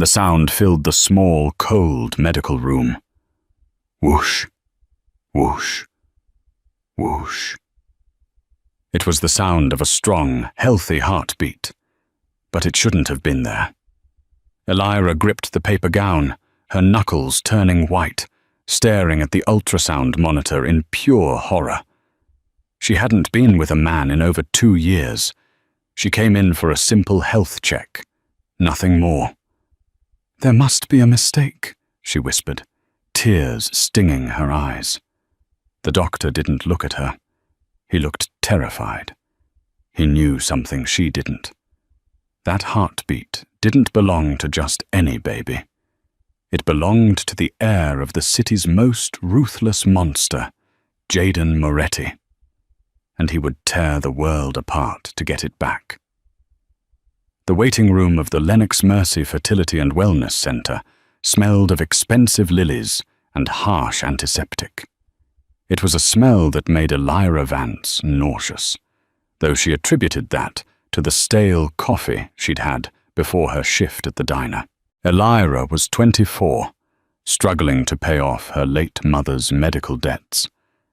The sound filled the small, cold medical room. Whoosh, whoosh, whoosh. It was the sound of a strong, healthy heartbeat, but it shouldn't have been there. Elira gripped the paper gown, her knuckles turning white, staring at the ultrasound monitor in pure horror. She hadn't been with a man in over 2 years. She came in for a simple health check, nothing more. "There must be a mistake," she whispered, tears stinging her eyes. The doctor didn't look at her. He looked terrified. He knew something she didn't. That heartbeat didn't belong to just any baby. It belonged to the heir of the city's most ruthless monster, Jaden Moretti. And he would tear the world apart to get it back. The waiting room of the Lennox Mercy Fertility and Wellness Center smelled of expensive lilies and harsh antiseptic. It was a smell that made Elira Vance nauseous, though she attributed that to the stale coffee she'd had before her shift at the diner. Elira was 24, struggling to pay off her late mother's medical debts,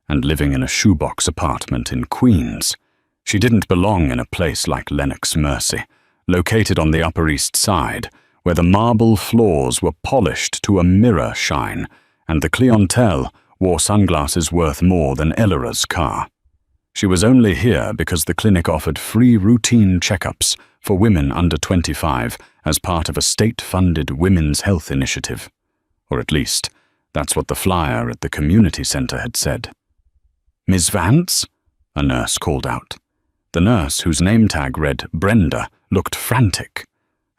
and living in a shoebox apartment in Queens. She didn't belong in a place like Lennox Mercy, located on the Upper East Side, where the marble floors were polished to a mirror shine, and the clientele wore sunglasses worth more than Elira's car. She was only here because the clinic offered free routine checkups for women under 25 as part of a state-funded women's health initiative. Or at least, that's what the flyer at the community center had said. "Ms. Vance?" a nurse called out. The nurse, whose name tag read Brenda, looked frantic.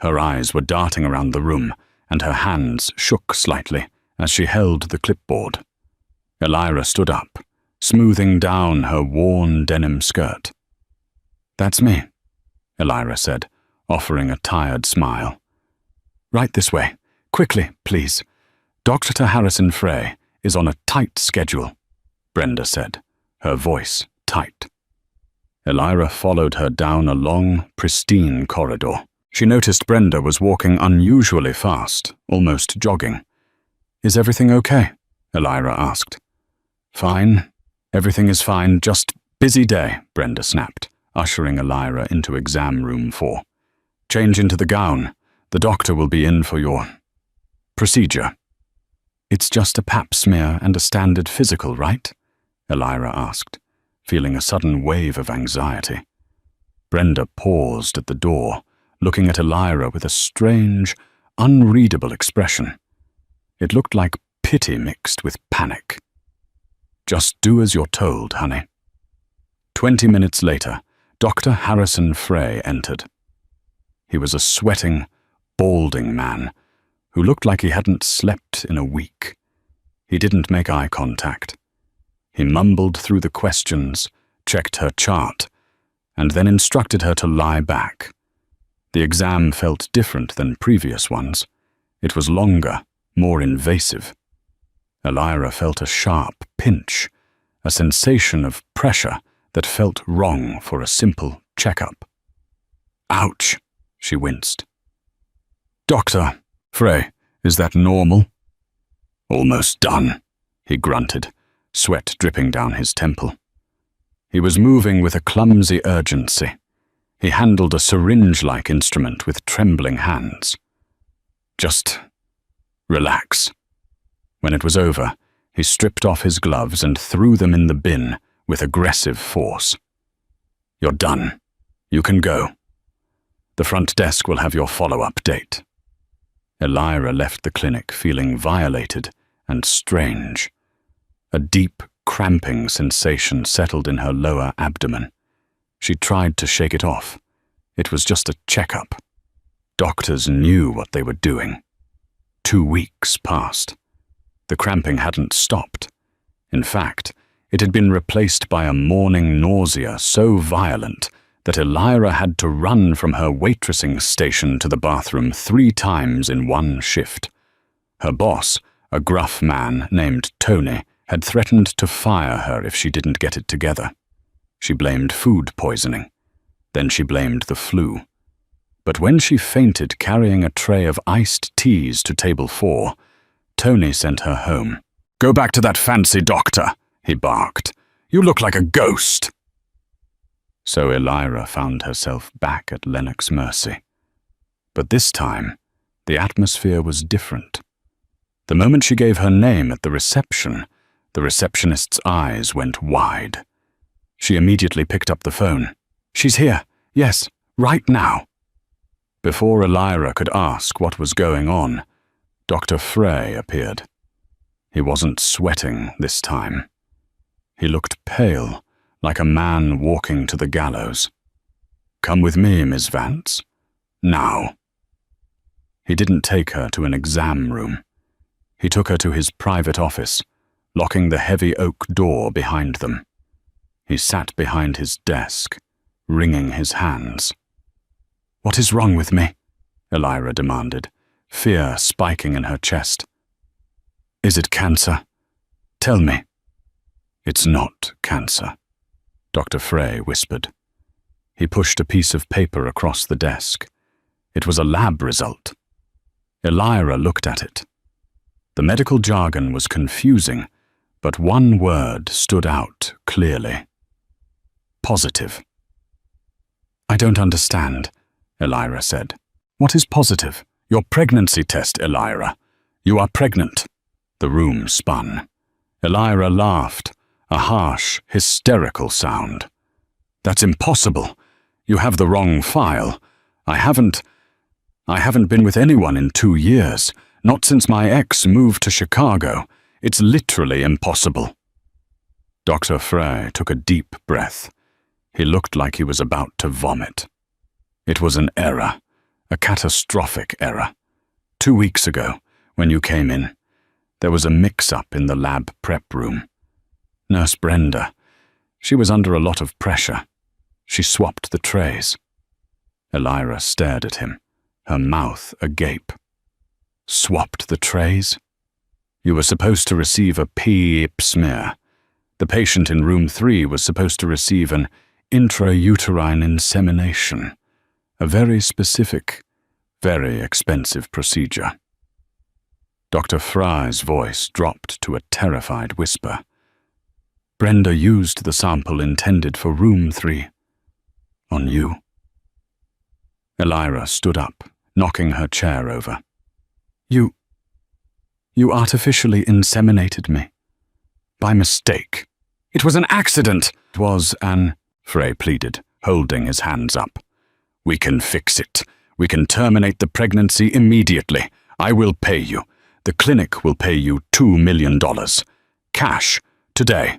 Her eyes were darting around the room, and her hands shook slightly as she held the clipboard. Elira stood up, smoothing down her worn denim skirt. "That's me," Elira said, offering a tired smile. "Right this way. Quickly, please. Dr. Harrison Frey is on a tight schedule," Brenda said, her voice tight. Elira followed her down a long, pristine corridor. She noticed Brenda was walking unusually fast, almost jogging. "Is everything okay?" Elira asked. "Fine. Everything is fine, just busy day," Brenda snapped, ushering Elira into exam room 4. "Change into the gown. The doctor will be in for your procedure." "It's just a pap smear and a standard physical, right?" Elira asked, feeling a sudden wave of anxiety. Brenda paused at the door, looking at Elira with a strange, unreadable expression. It looked like pity mixed with panic. "Just do as you're told, honey." 20 minutes later, Dr. Harrison Frey entered. He was a sweating, balding man who looked like he hadn't slept in a week. He didn't make eye contact. He mumbled through the questions, checked her chart, and then instructed her to lie back. The exam felt different than previous ones. It was longer, more invasive. Elira felt a sharp pinch, a sensation of pressure that felt wrong for a simple checkup. "Ouch," she winced. "Dr. Frey, is that normal?" "Almost done," he grunted, sweat dripping down his temple. He was moving with a clumsy urgency. He handled a syringe-like instrument with trembling hands. "Just relax." When it was over, he stripped off his gloves and threw them in the bin with aggressive force. "You're done. You can go. The front desk will have your follow-up date." Elira left the clinic feeling violated and strange. A deep, cramping sensation settled in her lower abdomen. She tried to shake it off. It was just a checkup. Doctors knew what they were doing. 2 weeks passed. The cramping hadn't stopped. In fact, it had been replaced by a morning nausea so violent that Elira had to run from her waitressing station to the bathroom 3 times in one shift. Her boss, a gruff man named Tony, had threatened to fire her if she didn't get it together. She blamed food poisoning. Then she blamed the flu. But when she fainted carrying a tray of iced teas to table 4, Tony sent her home. "Go back to that fancy doctor," he barked. "You look like a ghost." So Elira found herself back at Lennox Mercy. But this time, the atmosphere was different. The moment she gave her name at the reception, the receptionist's eyes went wide. She immediately picked up the phone. "She's here. Yes, right now." Before Elira could ask what was going on, Dr. Frey appeared. He wasn't sweating this time. He looked pale, like a man walking to the gallows. "Come with me, Miss Vance. Now." He didn't take her to an exam room. He took her to his private office, locking the heavy oak door behind them. He sat behind his desk, wringing his hands. "What is wrong with me?" Elira demanded, fear spiking in her chest. "Is it cancer? Tell me." "It's not cancer," Dr. Frey whispered. He pushed a piece of paper across the desk. It was a lab result. Elira looked at it. The medical jargon was confusing, but one word stood out clearly. Positive. "I don't understand," Elira said. "What is positive?" "Your pregnancy test, Elira. You are pregnant." The room spun. Elira laughed, a harsh, hysterical sound. "That's impossible. You have the wrong file. I haven't been with anyone in 2 years, not since my ex moved to Chicago. It's literally impossible." Dr. Frey took a deep breath. He looked like he was about to vomit. "It was an error, a catastrophic error. 2 weeks ago, when you came in, there was a mix-up in the lab prep room. Nurse Brenda, she was under a lot of pressure. She swapped the trays." Elira stared at him, her mouth agape. "Swapped the trays? You were supposed to receive a PEEP smear. The patient in room 3 was supposed to receive an intrauterine insemination, a very specific, very expensive procedure." Dr. Frey's voice dropped to a terrified whisper. "Brenda used the sample intended for room 3. On you." Elira stood up, knocking her chair over. You artificially inseminated me. By mistake. It was an accident." "It was an," Frey pleaded, holding his hands up. "We can fix it. We can terminate the pregnancy immediately. I will pay you. The clinic will pay you $2 million. Cash, today.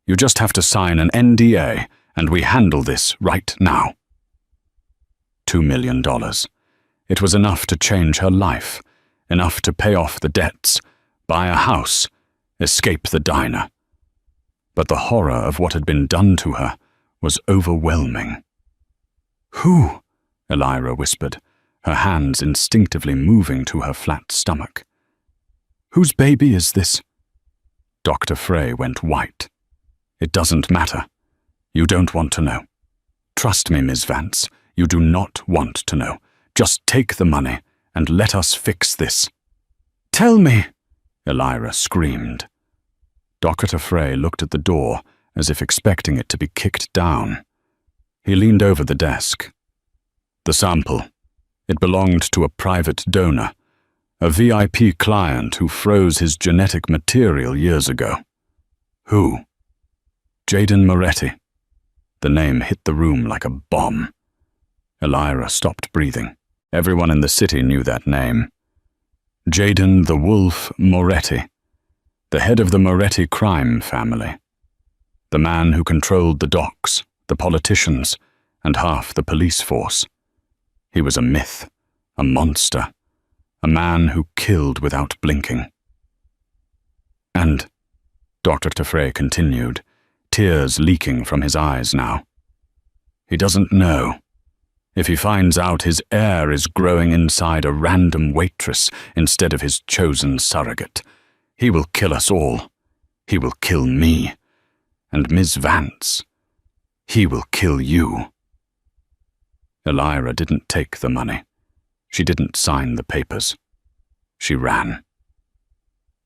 You just have to sign an NDA, and we handle this right now." $2 million. It was enough to change her life, enough to pay off the debts, buy a house, escape the diner. But the horror of what had been done to her was overwhelming. "Who?" Elira whispered, her hands instinctively moving to her flat stomach. "Whose baby is this?" Dr. Frey went white. "It doesn't matter. You don't want to know. Trust me, Ms. Vance, you do not want to know. Just take the money and let us fix this." "Tell me!" Elira screamed. Dr. Frey looked at the door as if expecting it to be kicked down. He leaned over the desk. "The sample. It belonged to a private donor, a VIP client who froze his genetic material years ago." "Who?" "Jaden Moretti." The name hit the room like a bomb. Elira stopped breathing. Everyone in the city knew that name. Jaden the Wolf Moretti, the head of the Moretti crime family. The man who controlled the docks, the politicians, and half the police force. He was a myth, a monster, a man who killed without blinking. "And," Dr. Frey continued, tears leaking from his eyes now, "he doesn't know. If he finds out his heir is growing inside a random waitress instead of his chosen surrogate, he will kill us all. He will kill me. And Ms. Vance, he will kill you." Elira didn't take the money. She didn't sign the papers. She ran.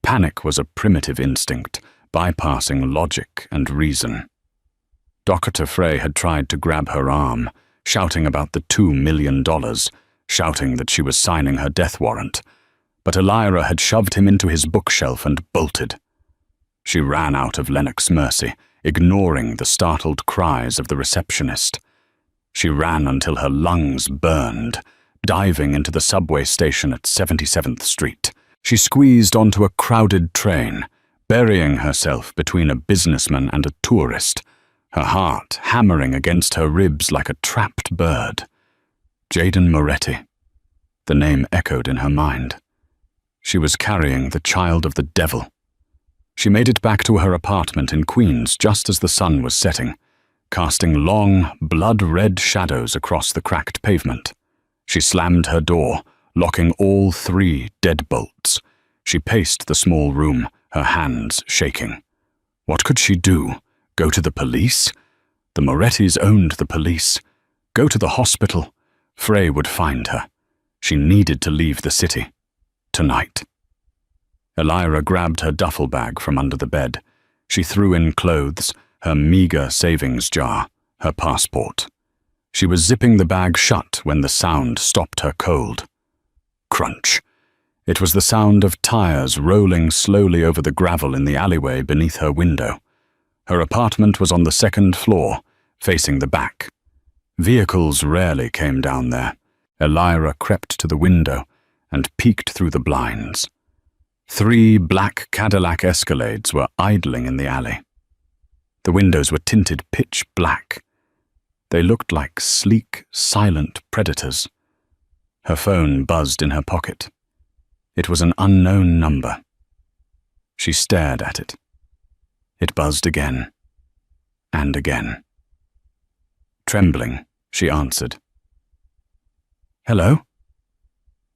Panic was a primitive instinct, bypassing logic and reason. Dr. Frey had tried to grab her arm, shouting about the $2 million, shouting that she was signing her death warrant, but Elira had shoved him into his bookshelf and bolted. She ran out of Lennox Mercy, ignoring the startled cries of the receptionist. She ran until her lungs burned, diving into the subway station at 77th Street. She squeezed onto a crowded train, burying herself between a businessman and a tourist, her heart hammering against her ribs like a trapped bird. Jaden Moretti. The name echoed in her mind. She was carrying the child of the devil. She made it back to her apartment in Queens just as the sun was setting, casting long, blood-red shadows across the cracked pavement. She slammed her door, locking all 3 deadbolts. She paced the small room, her hands shaking. What could she do? Go to the police? The Morettis owned the police. Go to the hospital? Frey would find her. She needed to leave the city. Tonight. Elira grabbed her duffel bag from under the bed. She threw in clothes, her meager savings jar, her passport. She was zipping the bag shut when the sound stopped her cold. Crunch. It was the sound of tires rolling slowly over the gravel in the alleyway beneath her window. Her apartment was on the 2nd floor, facing the back. Vehicles rarely came down there. Elira crept to the window and peeked through the blinds. 3 black Cadillac Escalades were idling in the alley. The windows were tinted pitch black. They looked like sleek, silent predators. Her phone buzzed in her pocket. It was an unknown number. She stared at it. It buzzed again, and again. Trembling, she answered. "Hello?"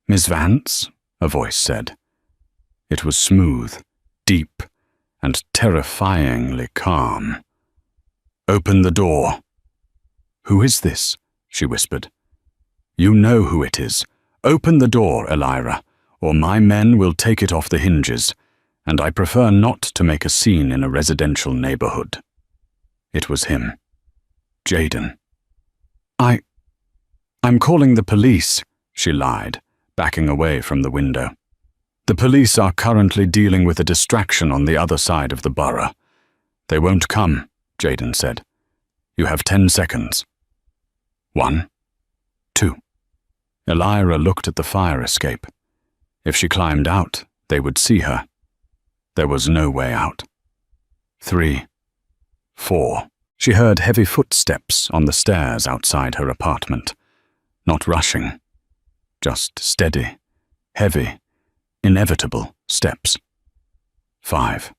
"Miss Vance?" a voice said. It was smooth, deep, and terrifyingly calm. "Open the door." "Who is this?" she whispered. "You know who it is. Open the door, Elira, or my men will take it off the hinges, and I prefer not to make a scene in a residential neighborhood." It was him. Jaden. I'm calling the police," she lied, backing away from the window. "The police are currently dealing with a distraction on the other side of the borough. They won't come," Jaden said. "You have 10 seconds. 1, 2. Elira looked at the fire escape. If she climbed out, they would see her. There was no way out. 3, 4. She heard heavy footsteps on the stairs outside her apartment. Not rushing, just steady, heavy, inevitable steps. 5,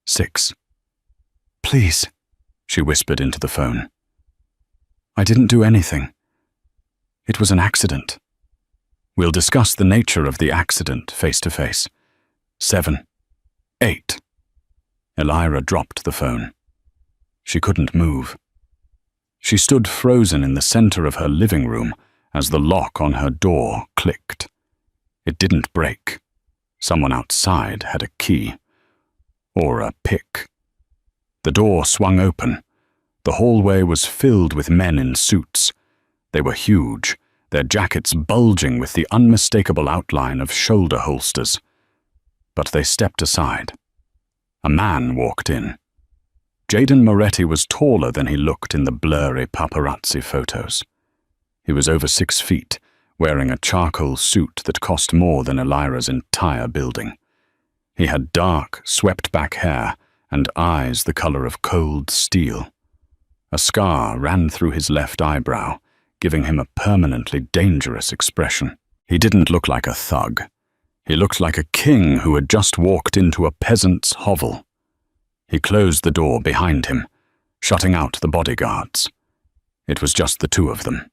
6. "Please," she whispered into the phone. "I didn't do anything. It was an accident. We'll discuss the nature of the accident face to face. 7, 8. Elira dropped the phone. She couldn't move. She stood frozen in the center of her living room as the lock on her door clicked. It didn't break. Someone outside had a key. Or a pick. The door swung open. The hallway was filled with men in suits. They were huge, their jackets bulging with the unmistakable outline of shoulder holsters. But they stepped aside. A man walked in. Jaden Moretti was taller than he looked in the blurry paparazzi photos. He was over 6 feet, wearing a charcoal suit that cost more than Elira's entire building. He had dark, swept-back hair and eyes the color of cold steel. A scar ran through his left eyebrow, giving him a permanently dangerous expression. He didn't look like a thug. He looked like a king who had just walked into a peasant's hovel. He closed the door behind him, shutting out the bodyguards. It was just the 2 of them.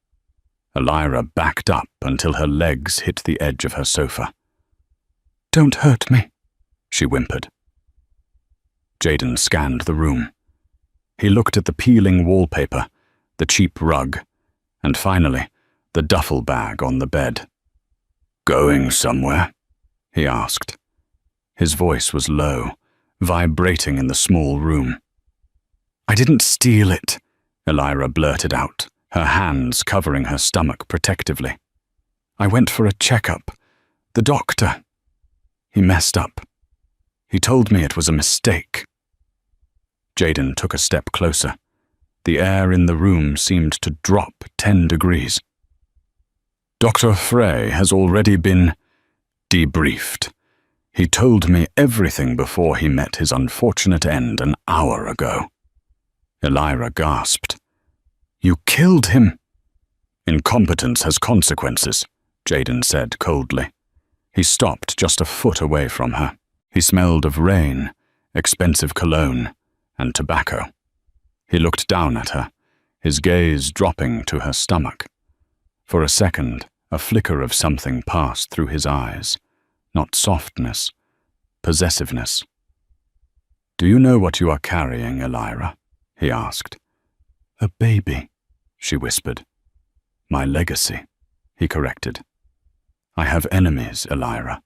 Elira backed up until her legs hit the edge of her sofa. "Don't hurt me," she whimpered. Jaden scanned the room. He looked at the peeling wallpaper, the cheap rug, and finally, the duffel bag on the bed. "Going somewhere?" he asked. His voice was low, vibrating in the small room. "I didn't steal it," Elira blurted out, her hands covering her stomach protectively. "I went for a checkup. The doctor. He messed up. He told me it was a mistake." Jaden took a step closer. The air in the room seemed to drop 10 degrees. "Dr. Frey has already been debriefed. He told me everything before he met his unfortunate end an hour ago." Elira gasped. "You killed him?" "Incompetence has consequences," Jaden said coldly. He stopped just a foot away from her. He smelled of rain, expensive cologne, and tobacco. He looked down at her, his gaze dropping to her stomach. For a second, a flicker of something passed through his eyes. Not softness, possessiveness. "Do you know what you are carrying, Elira?" he asked. "A baby," she whispered. "My legacy," he corrected. "I have enemies, Elira.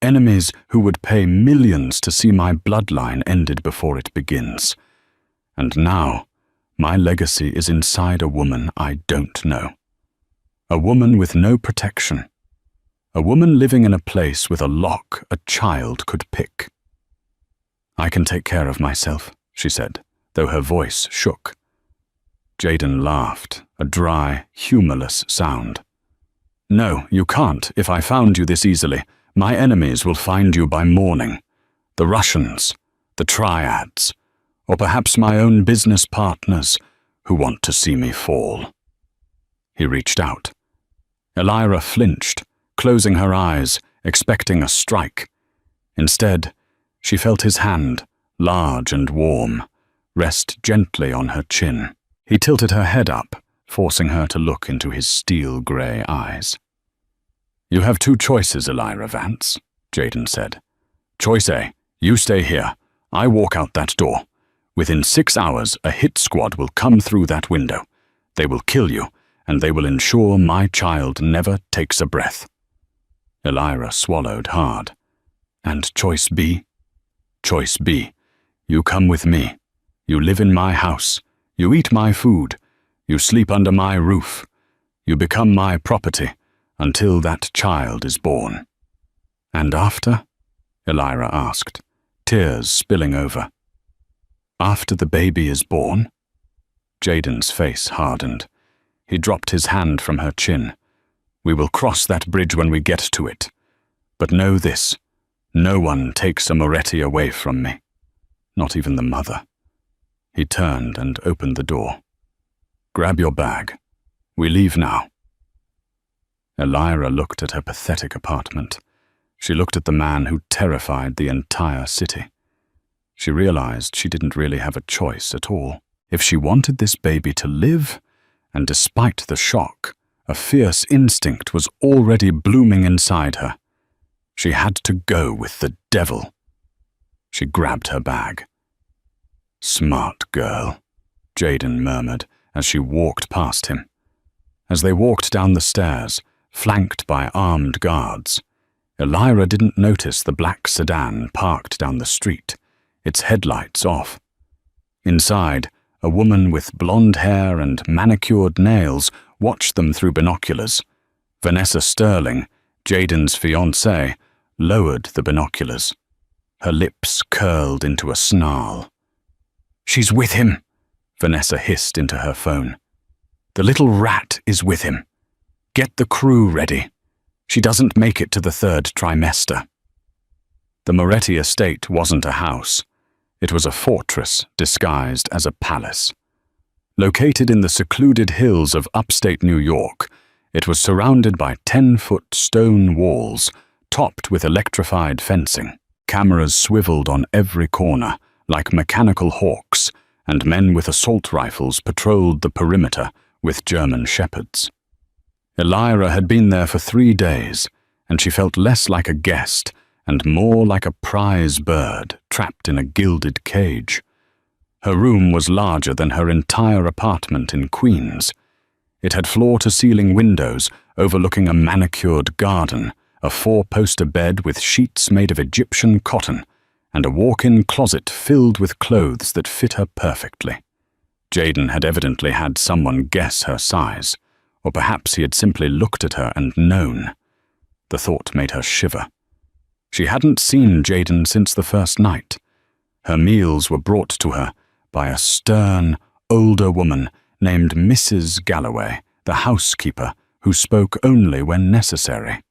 Enemies who would pay millions to see my bloodline ended before it begins. And now, my legacy is inside a woman I don't know. A woman with no protection. A woman living in a place with a lock a child could pick." "I can take care of myself," she said, though her voice shook. Jaden laughed, a dry, humorless sound. "No, you can't. If I found you this easily, my enemies will find you by morning. The Russians, the Triads, or perhaps my own business partners who want to see me fall." He reached out. Elira flinched, closing her eyes, expecting a strike. Instead, she felt his hand, large and warm, rest gently on her chin. He tilted her head up, forcing her to look into his steel-grey eyes. "You have 2 choices, Elira Vance," Jaden said. "Choice A, you stay here. I walk out that door. Within 6 hours, a hit squad will come through that window. They will kill you, and they will ensure my child never takes a breath." Elira swallowed hard. "And choice B?" "Choice B. You come with me. You live in my house. You eat my food. You sleep under my roof. You become my property until that child is born." "And after?" Elira asked, tears spilling over. "After the baby is born?" Jaden's face hardened. He dropped his hand from her chin. "We will cross that bridge when we get to it. But know this, no one takes a Moretti away from me. Not even the mother." He turned and opened the door. "Grab your bag. We leave now." Elira looked at her pathetic apartment. She looked at the man who terrified the entire city. She realized she didn't really have a choice at all. If she wanted this baby to live, and despite the shock, a fierce instinct was already blooming inside her, she had to go with the devil. She grabbed her bag. "Smart girl," Jaden murmured as she walked past him. As they walked down the stairs, flanked by armed guards, Elira didn't notice the black sedan parked down the street, its headlights off. Inside, a woman with blonde hair and manicured nails watched them through binoculars. Vanessa Sterling, Jaden's fiancée, lowered the binoculars. Her lips curled into a snarl. "She's with him," Vanessa hissed into her phone. "The little rat is with him. Get the crew ready. She doesn't make it to the 3rd trimester." The Moretti estate wasn't a house. It was a fortress disguised as a palace. Located in the secluded hills of upstate New York, it was surrounded by 10-foot stone walls, topped with electrified fencing. Cameras swiveled on every corner, like mechanical hawks, and men with assault rifles patrolled the perimeter with German shepherds. Elira had been there for 3 days, and she felt less like a guest and more like a prize bird trapped in a gilded cage. Her room was larger than her entire apartment in Queens. It had floor-to-ceiling windows overlooking a manicured garden, a 4-poster bed with sheets made of Egyptian cotton, and a walk-in closet filled with clothes that fit her perfectly. Jaden had evidently had someone guess her size, or perhaps he had simply looked at her and known. The thought made her shiver. She hadn't seen Jaden since the first night. Her meals were brought to her by a stern, older woman named Mrs. Galloway, the housekeeper, who spoke only when necessary.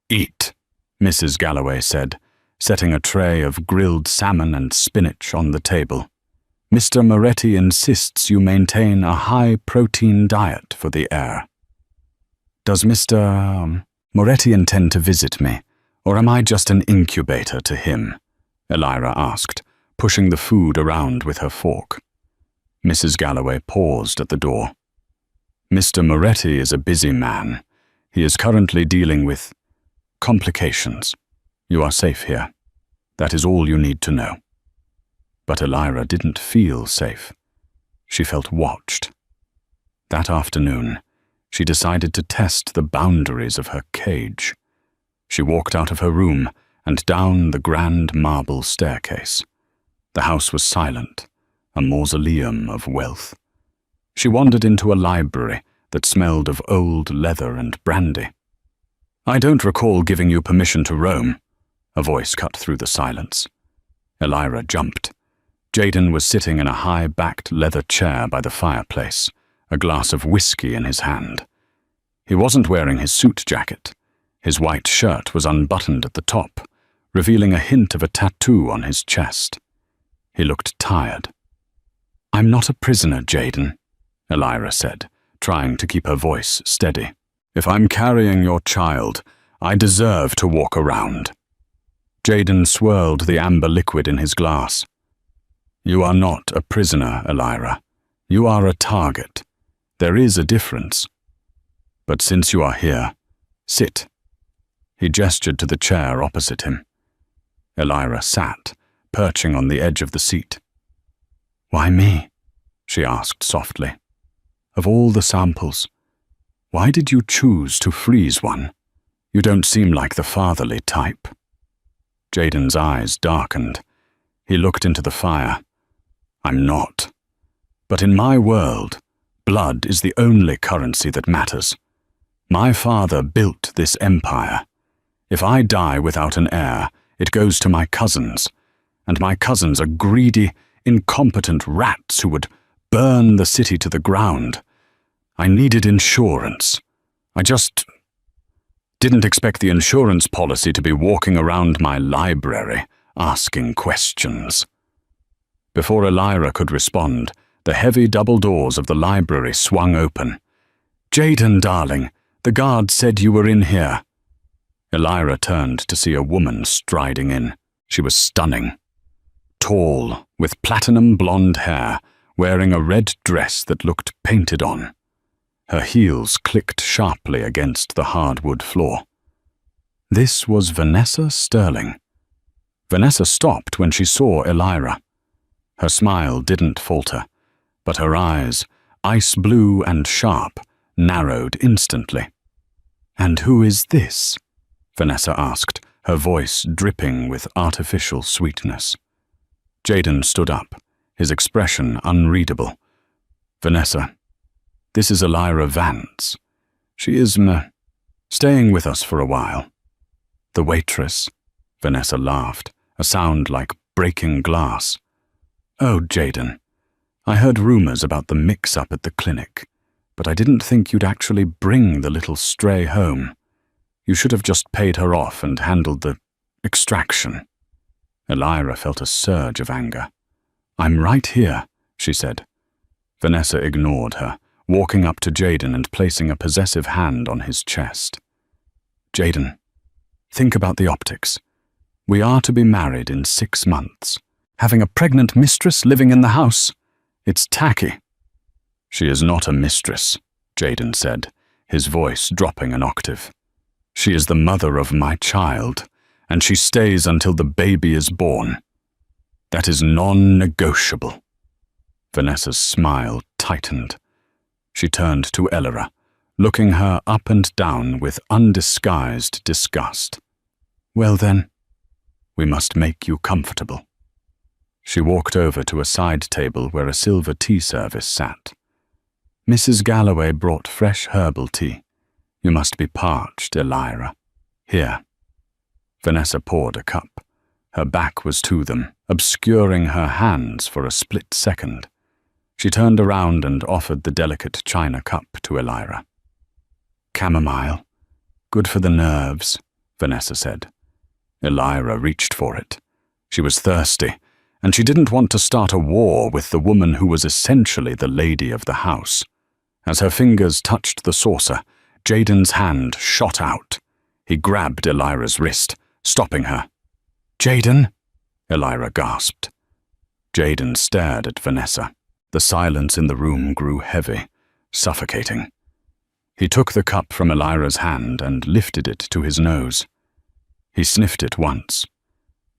"Eat," Mrs. Galloway said, setting a tray of grilled salmon and spinach on the table. "Mr. Moretti insists you maintain a high-protein diet for the heir." "Does Mr. Moretti intend to visit me, or am I just an incubator to him?" Elira asked, pushing the food around with her fork. Mrs. Galloway paused at the door. "Mr. Moretti is a busy man. He is currently dealing with complications. You are safe here. That is all you need to know." But Elira didn't feel safe. She felt watched. That afternoon, she decided to test the boundaries of her cage. She walked out of her room and down the grand marble staircase. The house was silent, a mausoleum of wealth. She wandered into a library that smelled of old leather and brandy. "I don't recall giving you permission to roam," a voice cut through the silence. Elira jumped. Jaden was sitting in a high-backed leather chair by the fireplace, a glass of whiskey in his hand. He wasn't wearing his suit jacket. His white shirt was unbuttoned at the top, revealing a hint of a tattoo on his chest. He looked tired. "I'm not a prisoner, Jaden," Elira said, trying to keep her voice steady. "If I'm carrying your child, I deserve to walk around." Jaden swirled the amber liquid in his glass. "You are not a prisoner, Elira. You are a target. There is a difference. But since you are here, sit." He gestured to the chair opposite him. Elira sat, perching on the edge of the seat. "Why me?" she asked softly. "Of all the samples, why did you choose to freeze one? You don't seem like the fatherly type." Jaden's eyes darkened. He looked into the fire. "I'm not. But in my world, blood is the only currency that matters. My father built this empire. If I die without an heir, it goes to my cousins, and my cousins are greedy, incompetent rats who would burn the city to the ground. I needed insurance. I just didn't expect the insurance policy to be walking around my library, asking questions." Before Elira could respond, the heavy double doors of the library swung open. "Jaden, darling, the guard said you were in here." Elira turned to see a woman striding in. She was stunning. Tall, with platinum blonde hair, wearing a red dress that looked painted on. Her heels clicked sharply against the hardwood floor. This was Vanessa Sterling. Vanessa stopped when she saw Elira. Her smile didn't falter, but her eyes, ice blue and sharp, narrowed instantly. "And who is this?" Vanessa asked, her voice dripping with artificial sweetness. Jaden stood up, his expression unreadable. "Vanessa, this is Elira Vance. She is staying with us for a while." "The waitress," Vanessa laughed, a sound like breaking glass. "Oh, Jaden, I heard rumors about the mix-up at the clinic, but I didn't think you'd actually bring the little stray home. You should have just paid her off and handled the extraction." Elira felt a surge of anger. "I'm right here," she said. Vanessa ignored her, walking up to Jaden and placing a possessive hand on his chest. "Jaden, think about the optics. We are to be married in 6 months. Having a pregnant mistress living in the house? It's tacky." "She is not a mistress," Jaden said, his voice dropping an octave. "She is the mother of my child, and she stays until the baby is born. That is non-negotiable." Vanessa's smile tightened. She turned to Elira, looking her up and down with undisguised disgust. "Well then, we must make you comfortable." She walked over to a side table where a silver tea service sat. "Mrs. Galloway brought fresh herbal tea. You must be parched, Elira. Here." Vanessa poured a cup. Her back was to them, obscuring her hands for a split second. She turned around and offered the delicate china cup to Elira. "Chamomile. Good for the nerves," Vanessa said. Elira reached for it. She was thirsty, and she didn't want to start a war with the woman who was essentially the lady of the house. As her fingers touched the saucer, Jaden's hand shot out. He grabbed Elira's wrist, stopping her. "Jaden?" Elira gasped. Jaden stared at Vanessa. The silence in the room grew heavy, suffocating. He took the cup from Elira's hand and lifted it to his nose. He sniffed it once.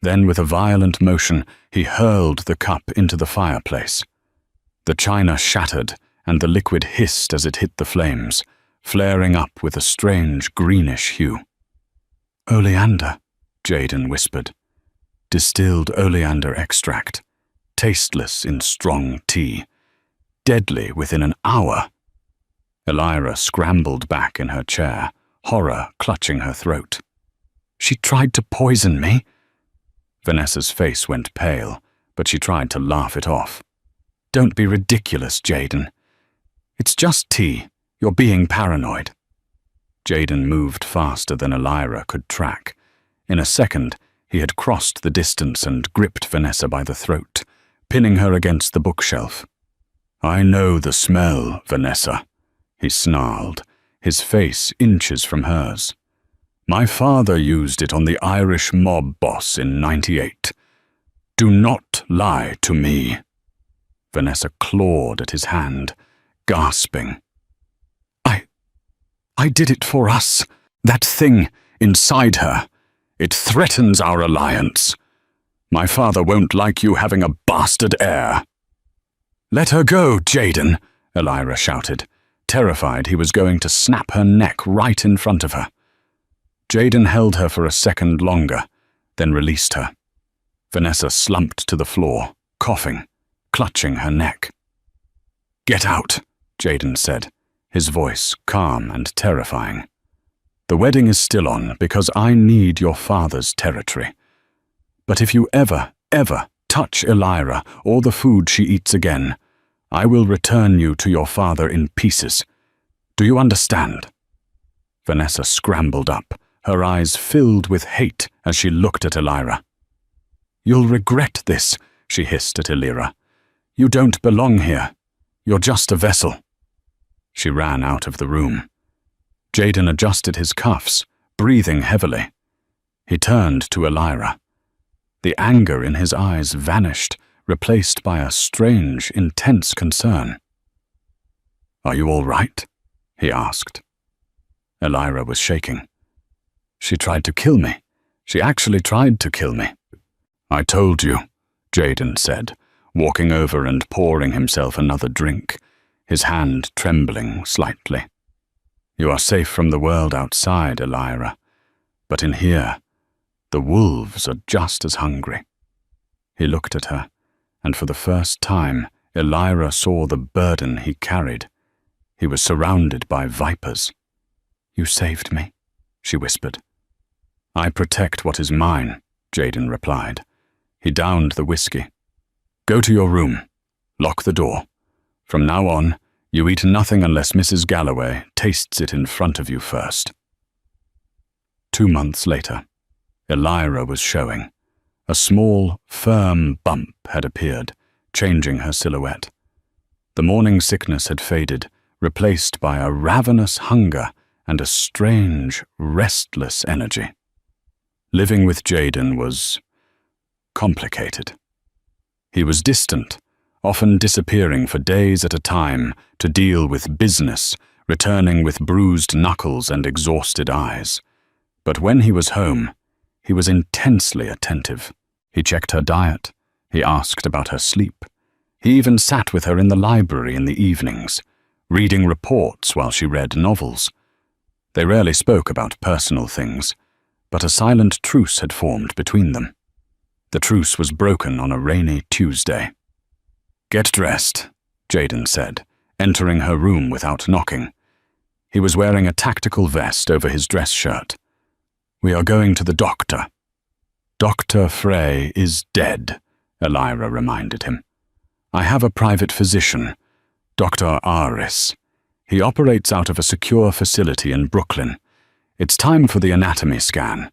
Then, with a violent motion, he hurled the cup into the fireplace. The china shattered, and the liquid hissed as it hit the flames, flaring up with a strange greenish hue. "Oleander," Jaden whispered. "Distilled oleander extract. Tasteless in strong tea. Deadly within an hour." Elira scrambled back in her chair, horror clutching her throat. "She tried to poison me." Vanessa's face went pale, but she tried to laugh it off. "Don't be ridiculous, Jaden. It's just tea. You're being paranoid." Jaden moved faster than Elira could track. In a second, he had crossed the distance and gripped Vanessa by the throat, pinning her against the bookshelf. "I know the smell, Vanessa," he snarled, his face inches from hers. "My father used it on the Irish mob boss in '98. Do not lie to me." Vanessa clawed at his hand, gasping. I did it for us. That thing inside her. It threatens our alliance. My father won't like you having a bastard heir." "Let her go, Jaden," Elira shouted, terrified he was going to snap her neck right in front of her. Jaden held her for a second longer, then released her. Vanessa slumped to the floor, coughing, clutching her neck. "Get out," Jaden said, his voice calm and terrifying. "The wedding is still on because I need your father's territory. But if you ever touch Elira or the food she eats again, I will return you to your father in pieces. Do you understand?" Vanessa scrambled up, her eyes filled with hate as she looked at Elira. "You'll regret this," she hissed at Elira. "You don't belong here. You're just a vessel." She ran out of the room. Jaden adjusted his cuffs, breathing heavily. He turned to Elira. The anger in his eyes vanished, replaced by a strange, intense concern. "Are you all right?" he asked. Elira was shaking. "She tried to kill me. She actually tried to kill me." "I told you," Jaden said, walking over and pouring himself another drink, his hand trembling slightly. "You are safe from the world outside, Elira, but in here, the wolves are just as hungry." He looked at her, and for the first time, Elira saw the burden he carried. He was surrounded by vipers. "You saved me," she whispered. "I protect what is mine," Jaden replied. He downed the whiskey. "Go to your room. Lock the door. From now on, you eat nothing unless Mrs. Galloway tastes it in front of you first." 2 months later, Elira was showing. A small, firm bump had appeared, changing her silhouette. The morning sickness had faded, replaced by a ravenous hunger and a strange, restless energy. Living with Jaden was complicated. He was distant, often disappearing for days at a time to deal with business, returning with bruised knuckles and exhausted eyes. But when he was home, he was intensely attentive. He checked her diet. He asked about her sleep. He even sat with her in the library in the evenings, reading reports while she read novels. They rarely spoke about personal things, but a silent truce had formed between them. The truce was broken on a rainy Tuesday. "Get dressed," Jaden said, entering her room without knocking. He was wearing a tactical vest over his dress shirt. "We are going to the doctor." "Dr. Frey is dead," Elira reminded him. "I have a private physician, Dr. Aris. He operates out of a secure facility in Brooklyn. It's time for the anatomy scan.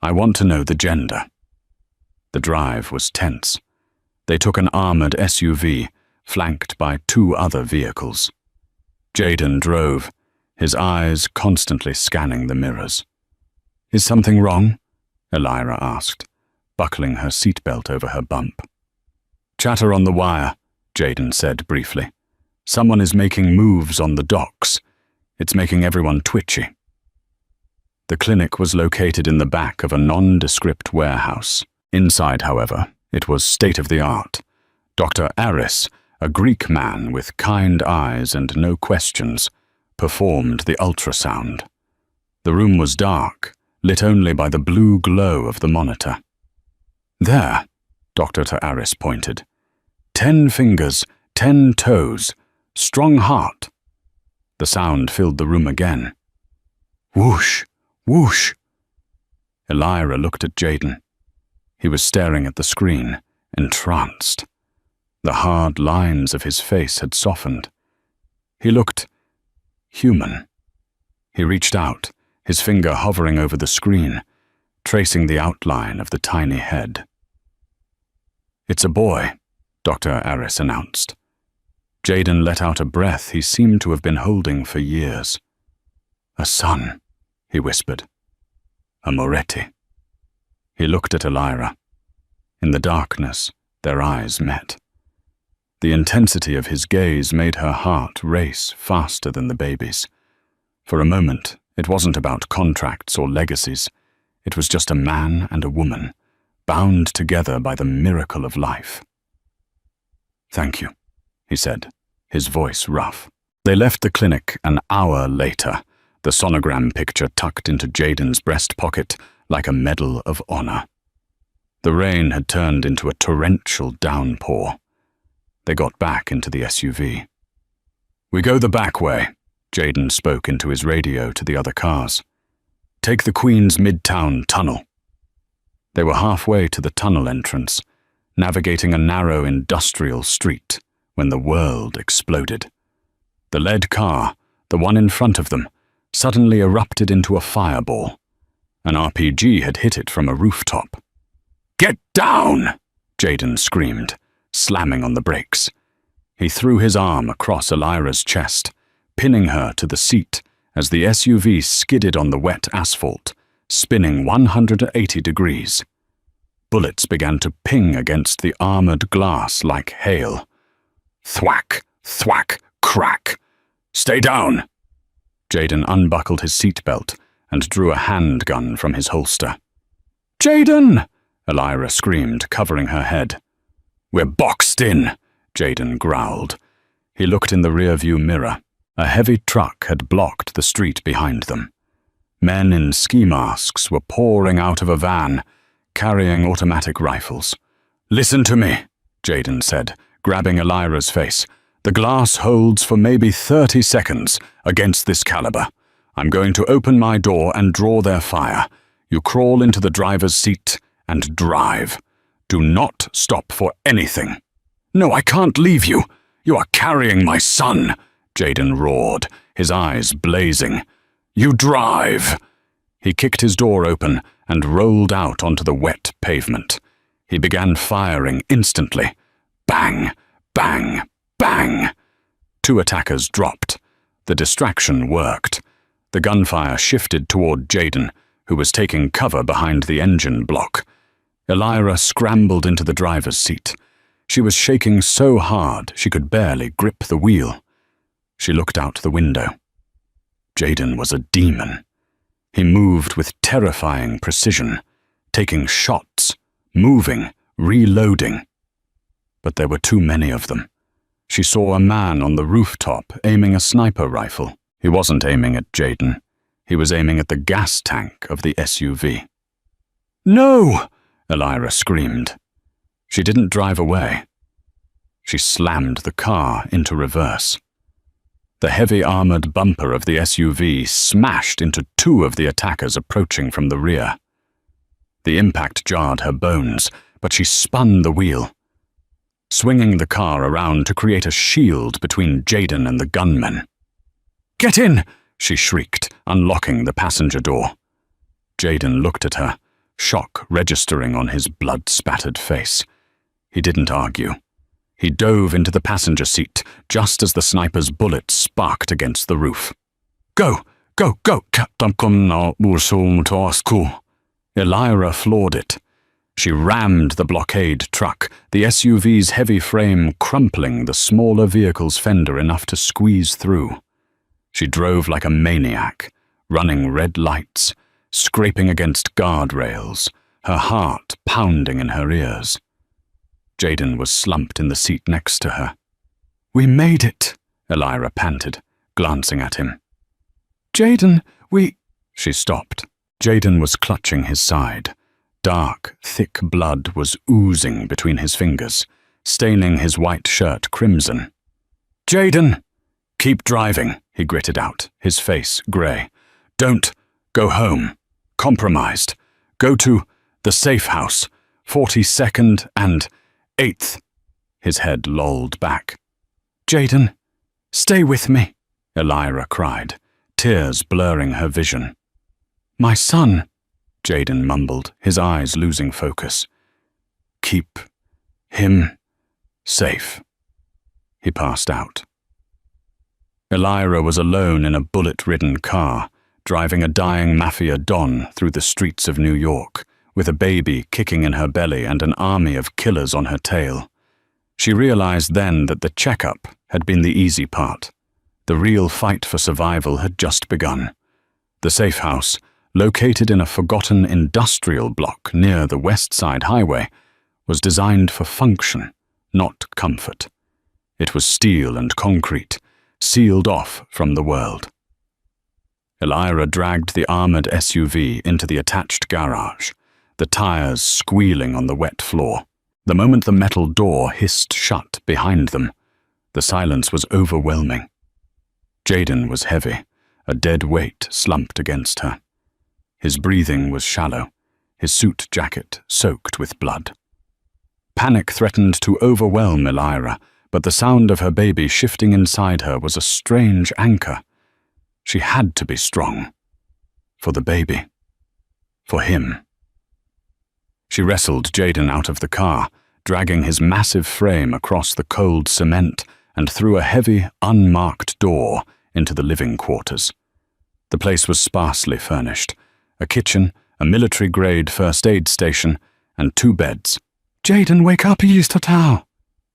I want to know the gender." The drive was tense. They took an armored SUV, flanked by 2 other vehicles. Jaden drove, his eyes constantly scanning the mirrors. "Is something wrong?" Elira asked, buckling her seatbelt over her bump. "Chatter on the wire," Jaden said briefly. "Someone is making moves on the docks. It's making everyone twitchy." The clinic was located in the back of a nondescript warehouse. Inside, however, it was state-of-the-art. Dr. Aris, a Greek man with kind eyes and no questions, performed the ultrasound. The room was dark, lit only by the blue glow of the monitor. "There," Dr. Aris pointed. 10 fingers, 10 toes, strong heart." The sound filled the room again. Whoosh, whoosh. Elira looked at Jaden. He was staring at the screen, entranced. The hard lines of his face had softened. He looked human. He reached out, his finger hovering over the screen, tracing the outline of the tiny head. "It's a boy," Dr. Aris announced. Jaden let out a breath he seemed to have been holding for years. "A son," he whispered. "A Moretti." He looked at Elira. In the darkness, their eyes met. The intensity of his gaze made her heart race faster than the baby's. For a moment, it wasn't about contracts or legacies. It was just a man and a woman, bound together by the miracle of life. "Thank you," he said, his voice rough. They left the clinic an hour later, the sonogram picture tucked into Jaden's breast pocket like a medal of honor. The rain had turned into a torrential downpour. They got back into the SUV. "We go the back way," Jaden spoke into his radio to the other cars. "Take the Queens Midtown Tunnel." They were halfway to the tunnel entrance, navigating a narrow industrial street, when the world exploded. The lead car, the one in front of them, suddenly erupted into a fireball. An RPG had hit it from a rooftop. "Get down!" Jaden screamed, slamming on the brakes. He threw his arm across Elira's chest, pinning her to the seat as the SUV skidded on the wet asphalt, spinning 180 degrees. Bullets began to ping against the armored glass like hail. Thwack, thwack, crack. "Stay down!" Jaden unbuckled his seatbelt and drew a handgun from his holster. "Jaden!" Elira screamed, covering her head. "We're boxed in," Jaden growled. He looked in the rearview mirror. A heavy truck had blocked the street behind them. Men in ski masks were pouring out of a van, carrying automatic rifles. "Listen to me," Jaden said, grabbing Elira's face. "The glass holds for maybe 30 seconds against this caliber. I'm going to open my door and draw their fire. You crawl into the driver's seat and drive. Do not stop for anything." "No, I can't leave you. You are carrying my son," Jaden roared, his eyes blazing. "You drive." He kicked his door open and rolled out onto the wet pavement. He began firing instantly. Bang, bang, bang. 2 attackers dropped. The distraction worked. The gunfire shifted toward Jaden, who was taking cover behind the engine block. Elira scrambled into the driver's seat. She was shaking so hard she could barely grip the wheel. She looked out the window. Jaden was a demon. He moved with terrifying precision, taking shots, moving, reloading. But there were too many of them. She saw a man on the rooftop aiming a sniper rifle. He wasn't aiming at Jaden. He was aiming at the gas tank of the SUV. "No!" Elira screamed. She didn't drive away. She slammed the car into reverse. The heavy armored bumper of the SUV smashed into two of the attackers approaching from the rear. The impact jarred her bones, but she spun the wheel, swinging the car around to create a shield between Jaden and the gunmen. "Get in!" she shrieked, unlocking the passenger door. Jaden looked at her, shock registering on his blood-spattered face. He didn't argue. He dove into the passenger seat just as the sniper's bullet sparked against the roof. "Go! Go! Go! Elira floored it. She rammed the blockade truck, the SUV's heavy frame crumpling the smaller vehicle's fender enough to squeeze through. She drove like a maniac, running red lights, scraping against guardrails, her heart pounding in her ears. Jaden was slumped in the seat next to her. "We made it," Elira panted, glancing at him. "Jaden, we—" She stopped. Jaden was clutching his side. Dark, thick blood was oozing between his fingers, staining his white shirt crimson. "Jaden!" "Keep driving," he gritted out, his face grey. "Don't go home. Compromised. Go to the safe house, 42nd and 8th. His head lolled back. "Jaden, stay with me," Elira cried, tears blurring her vision. "My son," Jaden mumbled, his eyes losing focus. "Keep him safe." He passed out. Elira was alone in a bullet-ridden car, driving a dying Mafia don through the streets of New York, with a baby kicking in her belly and an army of killers on her tail. She realized then that the checkup had been the easy part. The real fight for survival had just begun. The safe house, located in a forgotten industrial block near the West Side Highway, was designed for function, not comfort. It was steel and concrete, sealed off from the world. Elira dragged the armored SUV into the attached garage, the tires squealing on the wet floor. The moment the metal door hissed shut behind them, the silence was overwhelming. Jaden was heavy, a dead weight slumped against her. His breathing was shallow, his suit jacket soaked with blood. Panic threatened to overwhelm Elira, but the sound of her baby shifting inside her was a strange anchor. She had to be strong. For the baby. For him. She wrestled Jaden out of the car, dragging his massive frame across the cold cement and through a heavy, unmarked door into the living quarters. The place was sparsely furnished. A kitchen, a military-grade first aid station, and 2 beds. "Jaden, wake up, Yustatow,"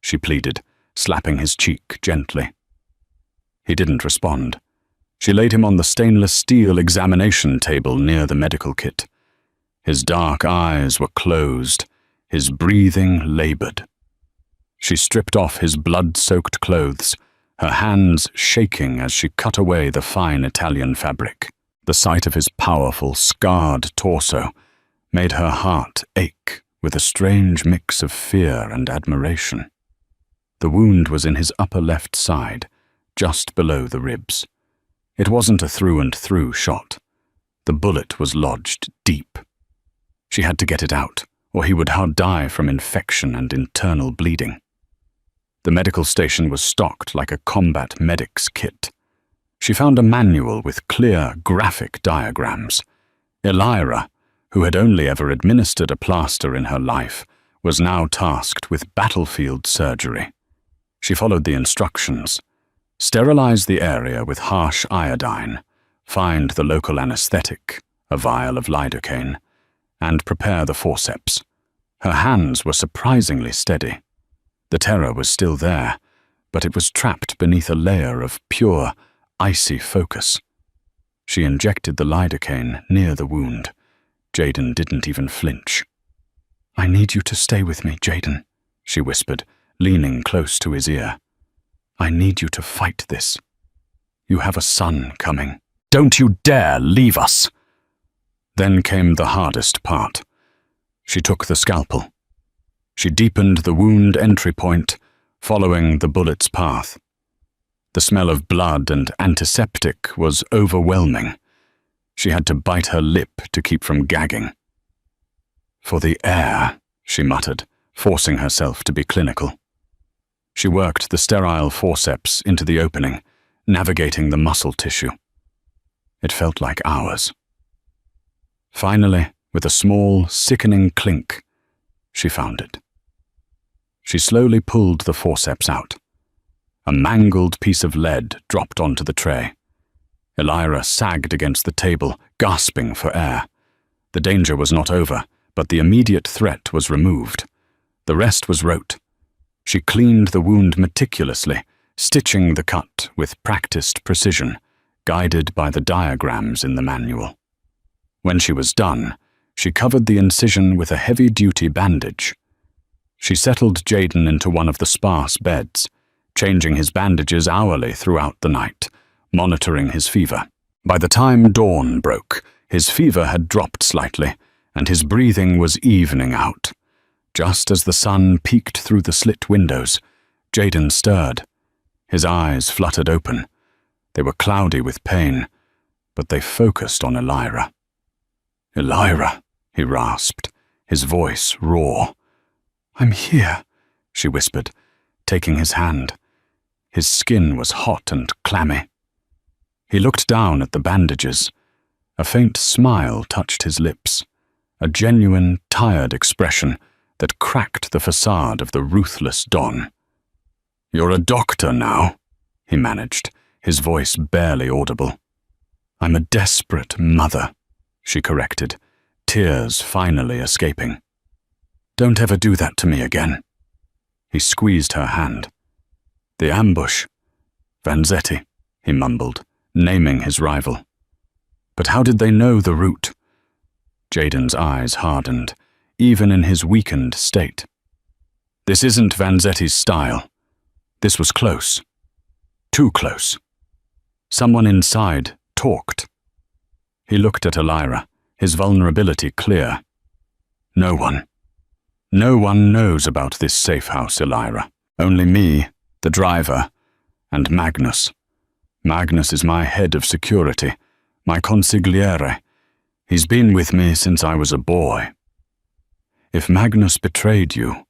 she pleaded, slapping his cheek gently. He didn't respond. She laid him on the stainless steel examination table near the medical kit. His dark eyes were closed, his breathing labored. She stripped off his blood-soaked clothes, her hands shaking as she cut away the fine Italian fabric. The sight of his powerful, scarred torso made her heart ache with a strange mix of fear and admiration. The wound was in his upper left side, just below the ribs. It wasn't a through-and-through shot. The bullet was lodged deep. She had to get it out, or he would die from infection and internal bleeding. The medical station was stocked like a combat medic's kit. She found a manual with clear, graphic diagrams. Elira, who had only ever administered a plaster in her life, was now tasked with battlefield surgery. She followed the instructions. Sterilize the area with harsh iodine, find the local anesthetic, a vial of lidocaine, and prepare the forceps. Her hands were surprisingly steady. The terror was still there, but it was trapped beneath a layer of pure, icy focus. She injected the lidocaine near the wound. Jaden didn't even flinch. "I need you to stay with me, Jaden," she whispered, leaning close to his ear. I need you to fight this. You have a son coming. Don't you dare leave us!" Then came the hardest part. She took the scalpel. She deepened the wound entry point, following the bullet's path. The smell of blood and antiseptic was overwhelming. She had to bite her lip to keep from gagging. "For the air," she muttered, forcing herself to be clinical. She worked the sterile forceps into the opening, navigating the muscle tissue. It felt like hours. Finally, with a small, sickening clink, she found it. She slowly pulled the forceps out. A mangled piece of lead dropped onto the tray. Elira sagged against the table, gasping for air. The danger was not over, but the immediate threat was removed. The rest was rote. She cleaned the wound meticulously, stitching the cut with practiced precision, guided by the diagrams in the manual. When she was done, she covered the incision with a heavy-duty bandage. She settled Jaden into one of the sparse beds, changing his bandages hourly throughout the night, monitoring his fever. By the time dawn broke, his fever had dropped slightly, and his breathing was evening out. Just as the sun peeked through the slit windows, Jaden stirred. His eyes fluttered open. They were cloudy with pain, but they focused on Elira. "Elira," he rasped, his voice raw. "I'm here," she whispered, taking his hand. His skin was hot and clammy. He looked down at the bandages. A faint smile touched his lips, a genuine, tired expression that cracked the facade of the ruthless Don. "You're a doctor now," he managed, his voice barely audible. "I'm a desperate mother," she corrected, tears finally escaping. "Don't ever do that to me again." He squeezed her hand. "The ambush. Vanzetti," he mumbled, naming his rival. "But how did they know the route?" Jaden's eyes hardened, even in his weakened state. "This isn't Vanzetti's style. This was close. Too close. Someone inside talked." He looked at Elira, his vulnerability clear. "No one. No one knows about this safe house, Elira. Only me, the driver, and Magnus. Magnus is my head of security, my consigliere. He's been with me since I was a boy. If Magnus betrayed you,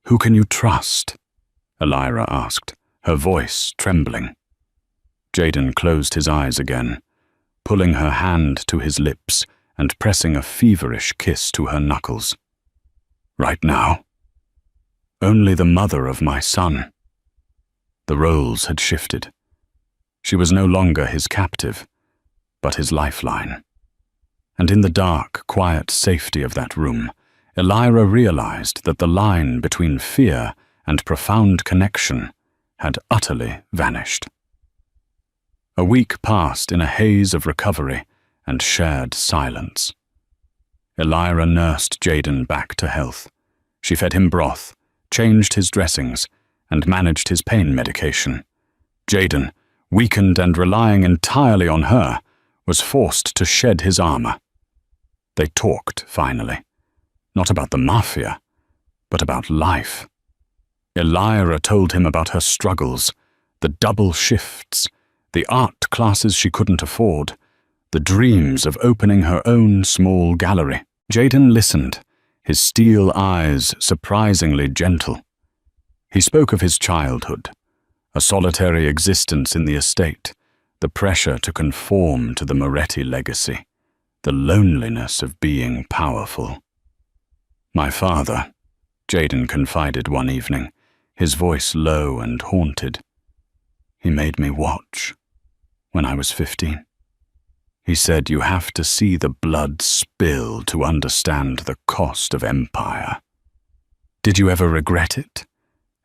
who can you trust?" Elira asked, her voice trembling. Jaden closed his eyes again, pulling her hand to his lips and pressing a feverish kiss to her knuckles. "Right now? Only the mother of my son." The roles had shifted. She was no longer his captive, but his lifeline. And in the dark, quiet safety of that room, Elira realized that the line between fear and profound connection had utterly vanished. A week passed in a haze of recovery and shared silence. Elira nursed Jaden back to health. She fed him broth, changed his dressings, and managed his pain medication. Jaden, weakened and relying entirely on her, was forced to shed his armor. They talked, finally, not about the Mafia, but about life. Elira told him about her struggles, the double shifts, the art classes she couldn't afford, the dreams of opening her own small gallery. Jaden listened, his steel eyes surprisingly gentle. He spoke of his childhood, a solitary existence in the estate, the pressure to conform to the Moretti legacy, the loneliness of being powerful. "My father," Jaden confided one evening, his voice low and haunted. "He made me watch when I was 15. He said you have to see the blood spill to understand the cost of empire." "Did you ever regret it?"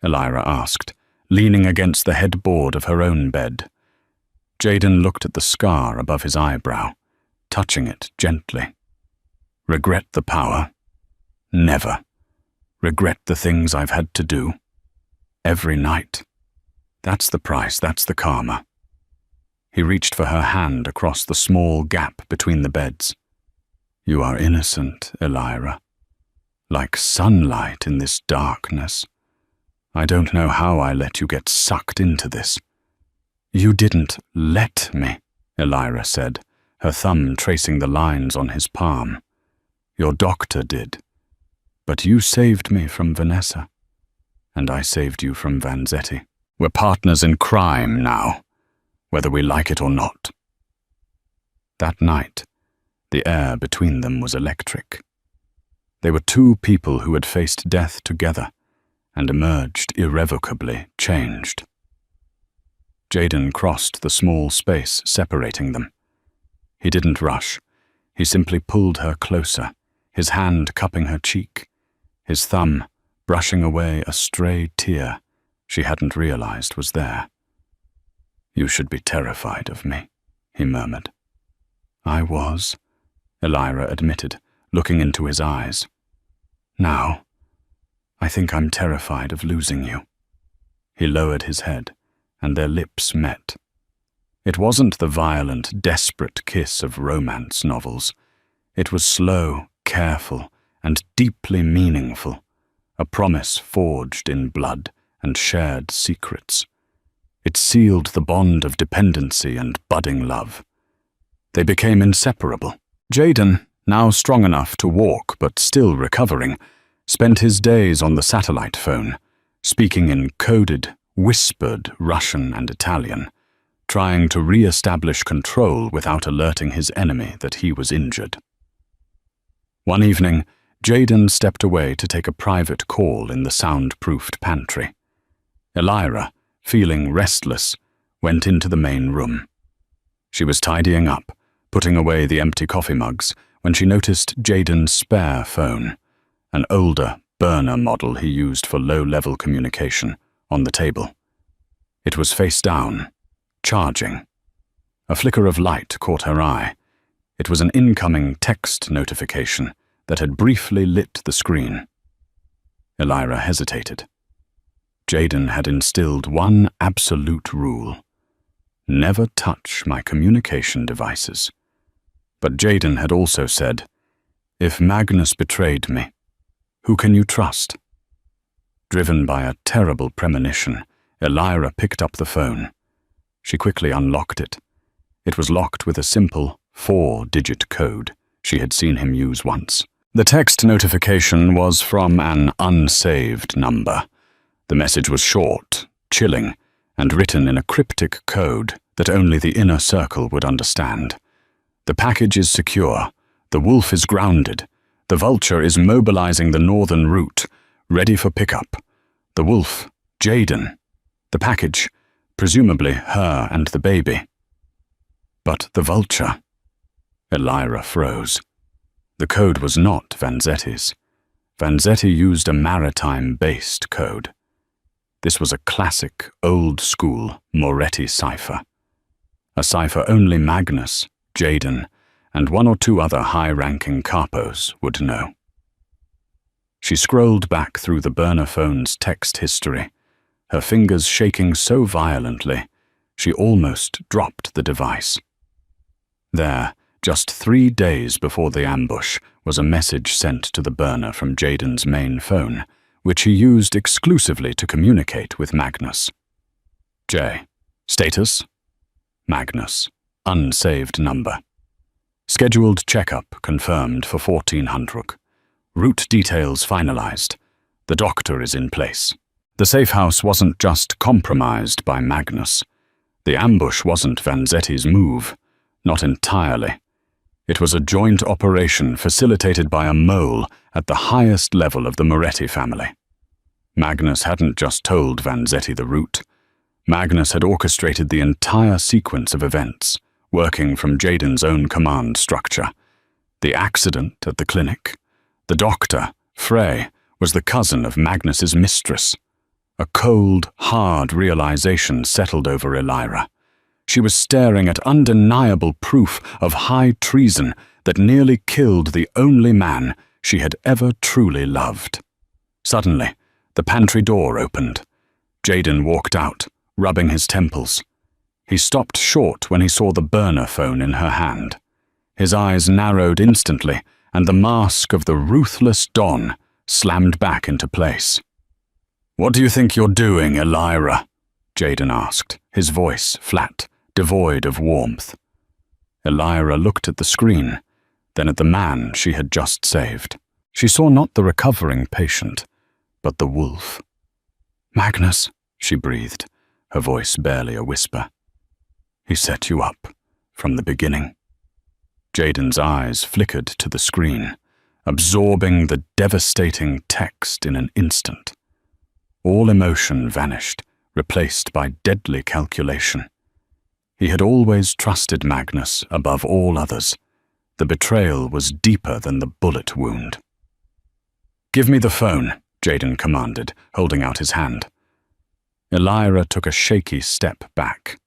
Elira asked, leaning against the headboard of her own bed. Jaden looked at the scar above his eyebrow, touching it gently. "Regret the power? Never. Regret the things I've had to do? Every night. That's the price, that's the karma. He reached for her hand across the small gap between the beds. You are innocent, Elira. Like sunlight in this darkness. I don't know how I let you get sucked into this. You didn't let me, Elira said, her thumb tracing the lines on his palm. Your doctor did. But you saved me from Vanessa. And I saved you from Vanzetti. We're partners in crime now, whether we like it or not. That night, the air between them was electric. They were two people who had faced death together and emerged irrevocably changed. Jaden crossed the small space separating them. He didn't rush. He simply pulled her closer, his hand cupping her cheek, his thumb brushing away a stray tear she hadn't realized was there. You should be terrified of me, he murmured. I was, Elira admitted, looking into his eyes. Now, I think I'm terrified of losing you. He lowered his head, and their lips met. It wasn't the violent, desperate kiss of romance novels. It was slow, careful, and deeply meaningful, a promise forged in blood and shared secrets. It sealed the bond of dependency and budding love. They became inseparable. Jaden, now strong enough to walk but still recovering, spent his days on the satellite phone, speaking in coded, whispered Russian and Italian, trying to re-establish control without alerting his enemy that he was injured. One evening, Jaden stepped away to take a private call in the soundproofed pantry. Elira, feeling restless, went into the main room. She was tidying up, putting away the empty coffee mugs, when she noticed Jaden's spare phone, an older burner model he used for low-level communication, on the table. It was face down, charging. A flicker of light caught her eye. It was an incoming text notification that had briefly lit the screen. Elira hesitated. Jaden had instilled one absolute rule: never touch my communication devices. But Jaden had also said, if Magnus betrayed me, who can you trust? Driven by a terrible premonition, Elira picked up the phone. She quickly unlocked it. It was locked with a simple 4-digit code she had seen him use once. The text notification was from an unsaved number. The message was short, chilling, and written in a cryptic code that only the inner circle would understand. The package is secure. The wolf is grounded. The vulture is mobilizing the northern route, ready for pickup. The wolf, Jaden. The package, presumably her and the baby. But the vulture. Elira froze. The code was not Vanzetti's. Vanzetti used a maritime-based code. This was a classic, old-school Moretti cipher. A cipher only Magnus, Jaden, and one or two other high-ranking capos would know. She scrolled back through the burner phone's text history, her fingers shaking so violently she almost dropped the device. There, just 3 days before the ambush, was a message sent to the burner from Jaden's main phone, which he used exclusively to communicate with Magnus. J. Status? Magnus. Unsaved number. Scheduled checkup confirmed for 1400. Route details finalized. The doctor is in place. The safe house wasn't just compromised by Magnus. The ambush wasn't Vanzetti's move. Not entirely. It was a joint operation facilitated by a mole at the highest level of the Moretti family. Magnus hadn't just told Vanzetti the route. Magnus had orchestrated the entire sequence of events, working from Jaden's own command structure. The accident at the clinic. The doctor, Frey, was the cousin of Magnus's mistress. A cold, hard realization settled over Elira. She was staring at undeniable proof of high treason that nearly killed the only man she had ever truly loved. Suddenly, the pantry door opened. Jaden walked out, rubbing his temples. He stopped short when he saw the burner phone in her hand. His eyes narrowed instantly, and the mask of the ruthless Don slammed back into place. "What do you think you're doing, Elira?" Jaden asked, his voice flat, devoid of warmth. Elira looked at the screen, then at the man she had just saved. She saw not the recovering patient, but the wolf. "Magnus," she breathed, her voice barely a whisper. "He set you up from the beginning." Jaden's eyes flickered to the screen, absorbing the devastating text in an instant. All emotion vanished, replaced by deadly calculation. He had always trusted Magnus above all others. The betrayal was deeper than the bullet wound. "Give me the phone," Jaden commanded, holding out his hand. Elira took a shaky step back.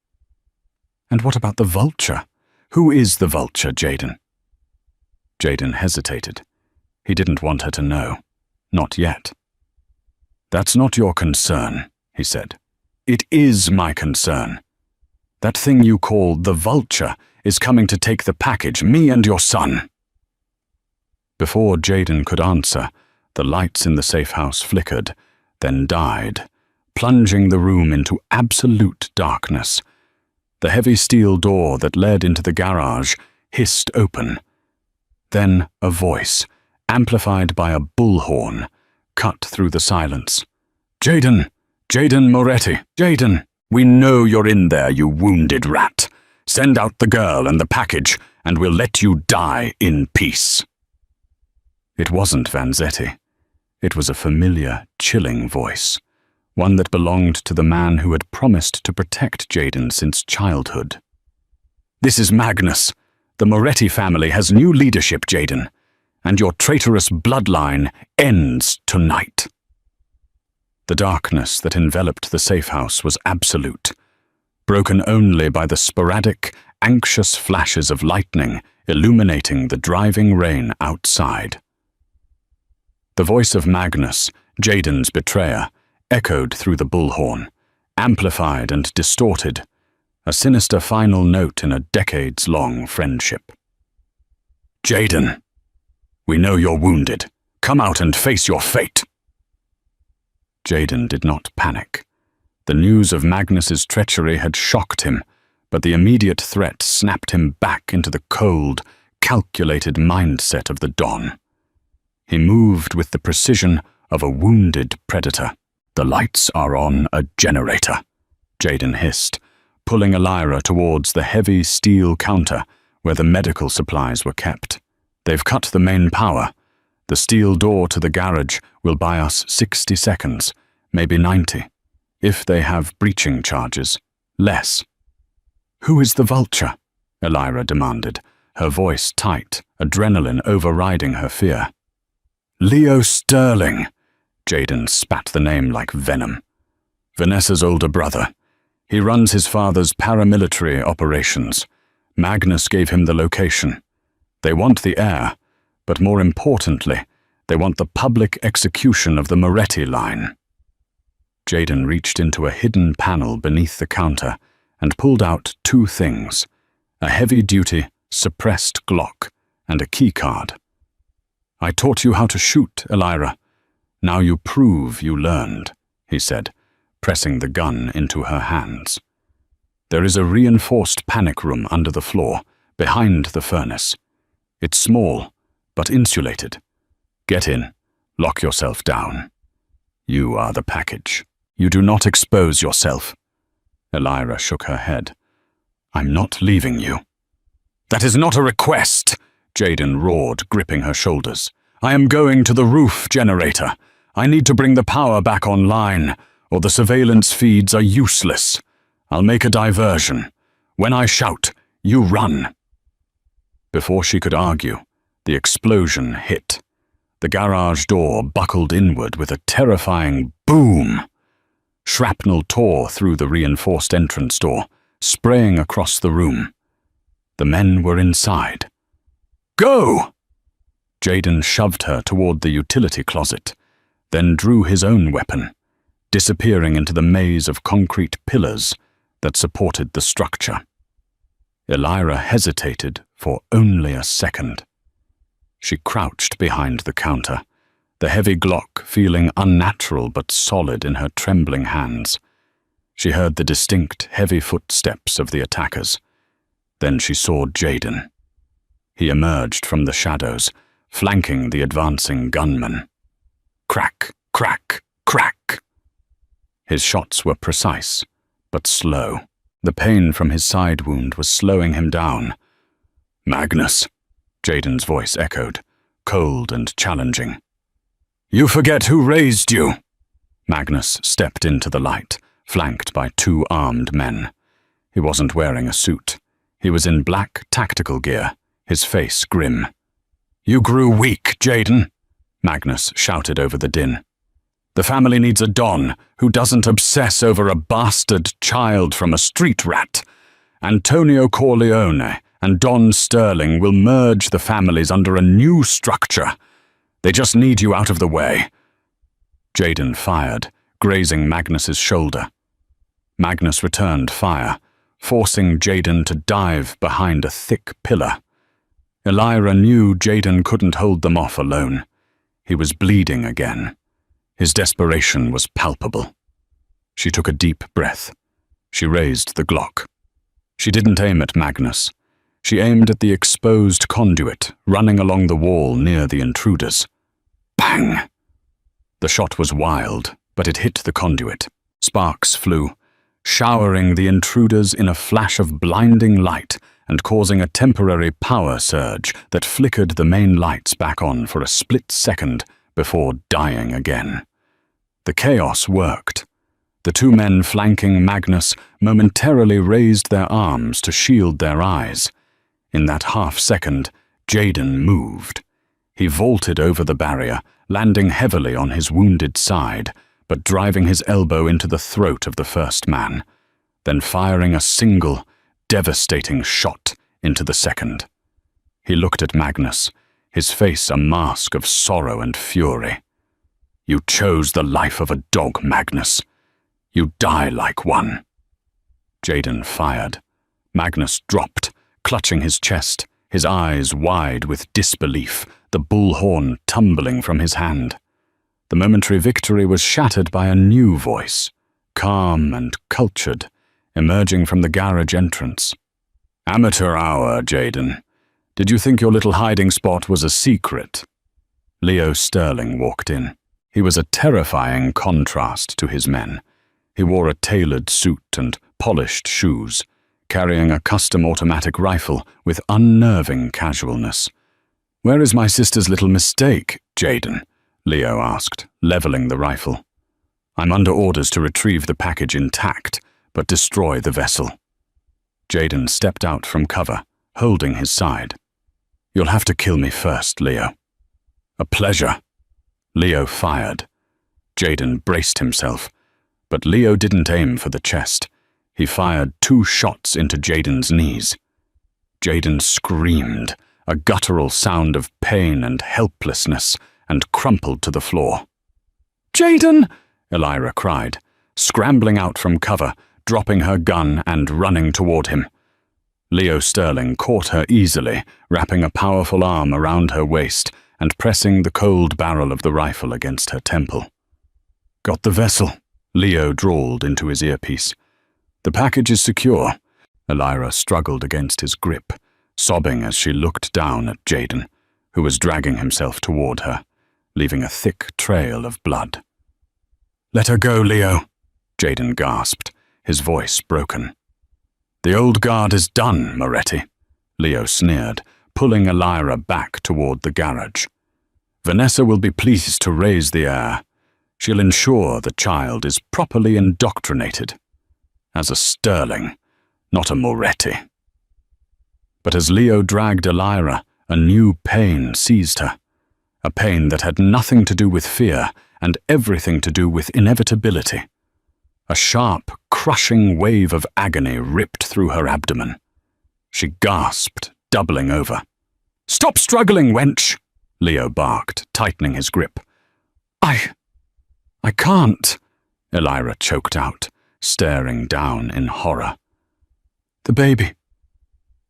"And what about the vulture? Who is the vulture, Jaden?" Jaden hesitated. He didn't want her to know. Not yet. "That's not your concern," he said. "It is my concern. That thing you call the vulture is coming to take the package, me and your son." Before Jaden could answer, the lights in the safe house flickered, then died, plunging the room into absolute darkness. The heavy steel door that led into the garage hissed open. Then a voice, amplified by a bullhorn, cut through the silence. "Jaden! Jaden Moretti! Jaden! We know you're in there, you wounded rat. Send out the girl and the package, and we'll let you die in peace." It wasn't Vanzetti. It was a familiar, chilling voice, one that belonged to the man who had promised to protect Jaden since childhood. "This is Magnus. The Moretti family has new leadership, Jaden, and your traitorous bloodline ends tonight." The darkness that enveloped the safe house was absolute, broken only by the sporadic, anxious flashes of lightning illuminating the driving rain outside. The voice of Magnus, Jaden's betrayer, echoed through the bullhorn, amplified and distorted, a sinister final note in a decades-long friendship. "Jaden, we know you're wounded. Come out and face your fate." Jaden did not panic. The news of Magnus's treachery had shocked him, but the immediate threat snapped him back into the cold, calculated mindset of the Don. He moved with the precision of a wounded predator. "The lights are on a generator," Jaden hissed, pulling Elira towards the heavy steel counter where the medical supplies were kept. "They've cut the main power. The steel door to the garage will buy us 60 seconds, maybe 90, if they have breaching charges. Less." "Who is the vulture?" Elira demanded, her voice tight, adrenaline overriding her fear. "Leo Sterling." Jaden spat the name like venom. "Vanessa's older brother. He runs his father's paramilitary operations. Magnus gave him the location. They want the heir, but more importantly, they want the public execution of the Moretti line." Jaden reached into a hidden panel beneath the counter and pulled out two things, a heavy-duty, suppressed Glock and a keycard. "I taught you how to shoot, Elira. Now you prove you learned," he said, pressing the gun into her hands. "There is a reinforced panic room under the floor, behind the furnace. It's small, but insulated. Get in, lock yourself down. You are the package. You do not expose yourself." Elira shook her head. "I'm not leaving you." "That is not a request," Jaden roared, gripping her shoulders. "I am going to the roof generator. I need to bring the power back online, or the surveillance feeds are useless. I'll make a diversion. When I shout, you run." Before she could argue, the explosion hit. The garage door buckled inward with a terrifying boom. Shrapnel tore through the reinforced entrance door, spraying across the room. The men were inside. "Go!" Jaden shoved her toward the utility closet, then drew his own weapon. disappearing into the maze of concrete pillars that supported the structure. Elira hesitated for only a second. She crouched behind the counter, the heavy Glock feeling unnatural but solid in her trembling hands. She heard the distinct, heavy footsteps of the attackers. Then she saw Jaden. He emerged from the shadows, flanking the advancing gunman. Crack, crack, crack. His shots were precise, but slow. The pain from his side wound was slowing him down. "Magnus," Jaden's voice echoed, cold and challenging. "You forget who raised you." Magnus stepped into the light, flanked by 2 armed men. He wasn't wearing a suit. He was in black tactical gear, his face grim. "You grew weak, Jaden," Magnus shouted over the din. "The family needs a Don who doesn't obsess over a bastard child from a street rat. Antonio Corleone and Don Sterling will merge the families under a new structure. They just need you out of the way." Jaden fired, grazing Magnus's shoulder. Magnus returned fire, forcing Jaden to dive behind a thick pillar. Elira knew Jaden couldn't hold them off alone. He was bleeding again. His desperation was palpable. She took a deep breath. She raised the Glock. She didn't aim at Magnus. She aimed at the exposed conduit running along the wall near the intruders. Bang! The shot was wild, but it hit the conduit. Sparks flew, showering the intruders in a flash of blinding light and causing a temporary power surge that flickered the main lights back on for a split second before dying again. The chaos worked. The 2 men flanking Magnus momentarily raised their arms to shield their eyes. In that half-second, Jaden moved. He vaulted over the barrier, landing heavily on his wounded side, but driving his elbow into the throat of the first man, then firing a single, devastating shot into the second. He looked at Magnus, his face a mask of sorrow and fury. "You chose the life of a dog, Magnus. You die like one." Jaden fired. Magnus dropped, clutching his chest, his eyes wide with disbelief, the bullhorn tumbling from his hand. The momentary victory was shattered by a new voice, calm and cultured, emerging from the garage entrance. "Amateur hour, Jaden. Did you think your little hiding spot was a secret?" Leo Sterling walked in. He was a terrifying contrast to his men. He wore a tailored suit and polished shoes, carrying a custom automatic rifle with unnerving casualness. "Where is my sister's little mistake, Jaden?" Leo asked, leveling the rifle. "I'm under orders to retrieve the package intact, but destroy the vessel." Jaden stepped out from cover, holding his side. "You'll have to kill me first, Leo." "A pleasure." Leo fired. Jaden braced himself, but Leo didn't aim for the chest. He fired 2 shots into Jaden's knees. Jaden screamed, a guttural sound of pain and helplessness, and crumpled to the floor. "Jaden!" Elira cried, scrambling out from cover, dropping her gun and running toward him. Leo Sterling caught her easily, wrapping a powerful arm around her waist and pressing the cold barrel of the rifle against her temple. "Got the vessel," Leo drawled into his earpiece. "The package is secure." Elira struggled against his grip, sobbing as she looked down at Jaden, who was dragging himself toward her, leaving a thick trail of blood. "Let her go, Leo," Jaden gasped, his voice broken. "The old guard is done, Moretti," Leo sneered, pulling Elira back toward the garage. "Vanessa will be pleased to raise the heir. She'll ensure the child is properly indoctrinated. As a Sterling, not a Moretti." But as Leo dragged Elira, a new pain seized her. A pain that had nothing to do with fear and everything to do with inevitability. A sharp, crushing wave of agony ripped through her abdomen. She gasped, doubling over. "Stop struggling, wench!" Leo barked, tightening his grip. I can't," Elira choked out, staring down in horror. "The baby.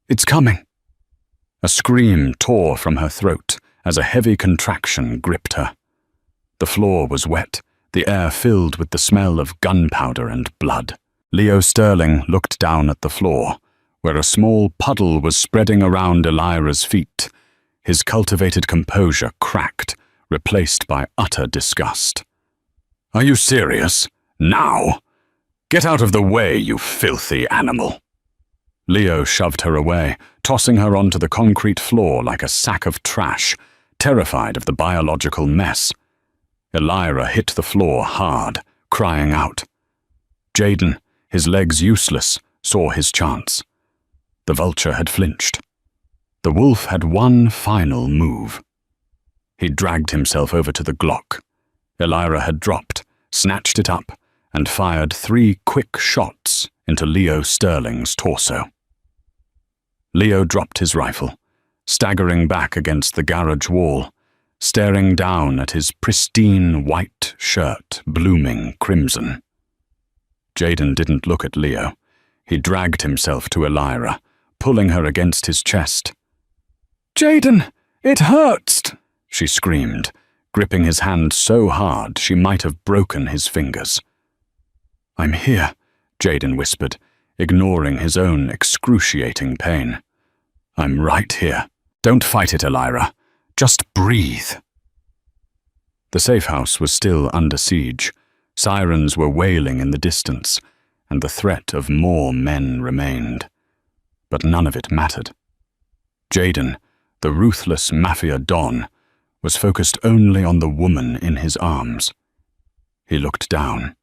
It's coming." A scream tore from her throat as a heavy contraction gripped her. The floor was wet, the air filled with the smell of gunpowder and blood. Leo Sterling looked down at the floor, where a small puddle was spreading around Elira's feet. His cultivated composure cracked, replaced by utter disgust. "Are you serious? Now? Get out of the way, you filthy animal." Leo shoved her away, tossing her onto the concrete floor like a sack of trash, terrified of the biological mess. Elira hit the floor hard, crying out. Jaden, his legs useless, saw his chance. The vulture had flinched. The wolf had one final move. He dragged himself over to the Glock. Elira had dropped, snatched it up, and fired 3 quick shots into Leo Sterling's torso. Leo dropped his rifle, staggering back against the garage wall, staring down at his pristine white shirt blooming crimson. Jaden didn't look at Leo. He dragged himself to Elira, pulling her against his chest. "Jaden, it hurts!" she screamed, gripping his hand so hard she might have broken his fingers. "I'm here," Jaden whispered, ignoring his own excruciating pain. "I'm right here. Don't fight it, Elira. Just breathe." The safe house was still under siege. Sirens were wailing in the distance, and the threat of more men remained. But none of it mattered. Jaden, the ruthless Mafia Don, was focused only on the woman in his arms. He looked down.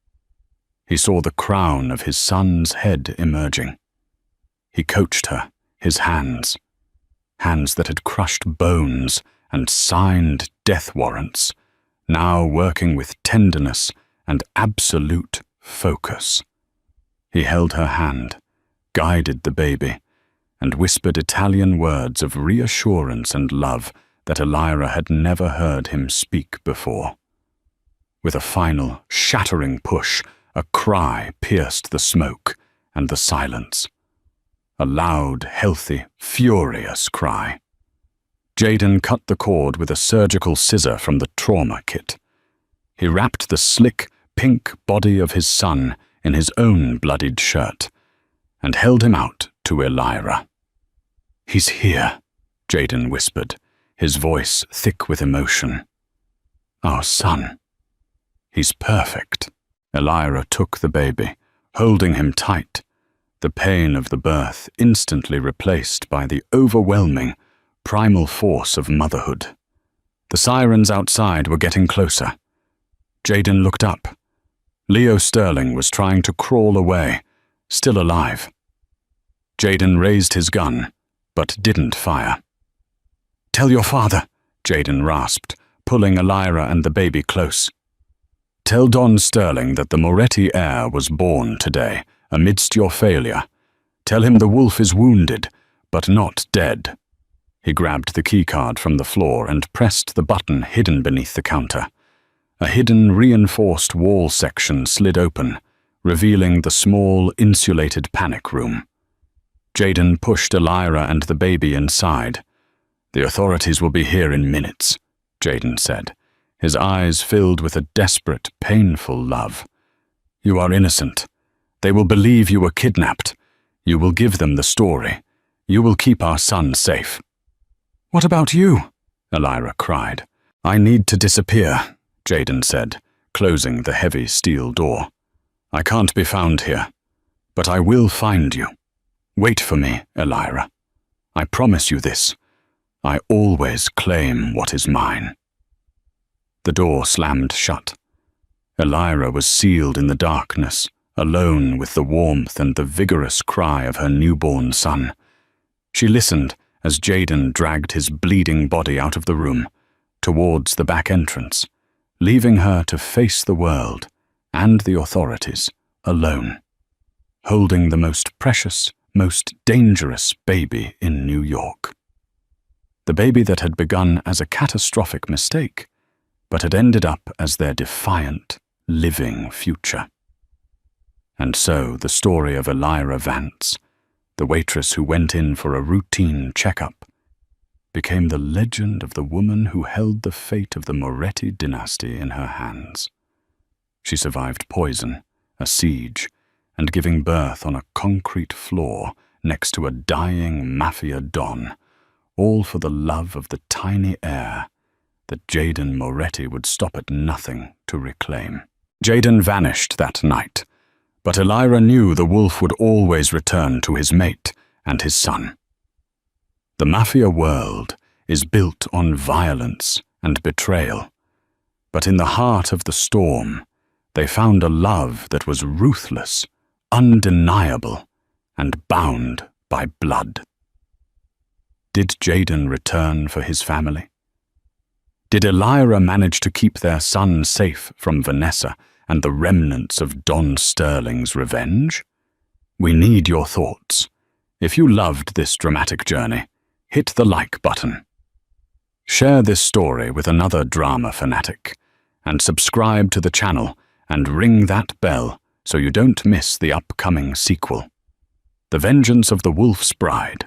He saw the crown of his son's head emerging. He coached her, his hands that had crushed bones and signed death warrants, now working with tenderness and absolute focus. He held her hand, guided the baby, and whispered Italian words of reassurance and love that Elira had never heard him speak before. With a final, shattering push, a cry pierced the smoke and the silence. A loud, healthy, furious cry. Jaden cut the cord with a surgical scissor from the trauma kit. He wrapped the slick, pink body of his son in his own bloodied shirt and held him out to Elira. "He's here," Jaden whispered, his voice thick with emotion. "Our son. He's perfect." Elira took the baby, holding him tight, the pain of the birth instantly replaced by the overwhelming, primal force of motherhood. The sirens outside were getting closer. Jaden looked up. Leo Sterling was trying to crawl away, still alive. Jaden raised his gun, but didn't fire. "Tell your father," Jaden rasped, pulling Elira and the baby close. "Tell Don Sterling that the Moretti heir was born today, amidst your failure. Tell him the wolf is wounded, but not dead." He grabbed the keycard from the floor and pressed the button hidden beneath the counter. A hidden, reinforced wall section slid open, revealing the small, insulated panic room. Jaden pushed Elira and the baby inside. "The authorities will be here in minutes," Jaden said, his eyes filled with a desperate, painful love. "You are innocent. They will believe you were kidnapped. You will give them the story. You will keep our son safe." "What about you?" Elira cried. "I need to disappear," Jaden said, closing the heavy steel door. "I can't be found here, but I will find you. Wait for me, Elira. I promise you this. I always claim what is mine." The door slammed shut. Elira was sealed in the darkness, alone with the warmth and the vigorous cry of her newborn son. She listened as Jaden dragged his bleeding body out of the room, towards the back entrance, leaving her to face the world and the authorities alone, holding the most precious, most dangerous baby in New York. The baby that had begun as a catastrophic mistake, but had ended up as their defiant, living future. And so the story of Elira Vance, the waitress who went in for a routine checkup, became the legend of the woman who held the fate of the Moretti dynasty in her hands. She survived poison, a siege, and giving birth on a concrete floor next to a dying Mafia don, all for the love of the tiny heir that Jaden Moretti would stop at nothing to reclaim. Jaden vanished that night, but Elira knew the wolf would always return to his mate and his son. The Mafia world is built on violence and betrayal, but in the heart of the storm, they found a love that was ruthless, undeniable, and bound by blood. Did Jaden return for his family? Did Elira manage to keep their son safe from Vanessa and the remnants of Don Sterling's revenge? We need your thoughts. If you loved this dramatic journey, hit the like button. Share this story with another drama fanatic, and subscribe to the channel and ring that bell so you don't miss the upcoming sequel. The Vengeance of the Wolf's Bride.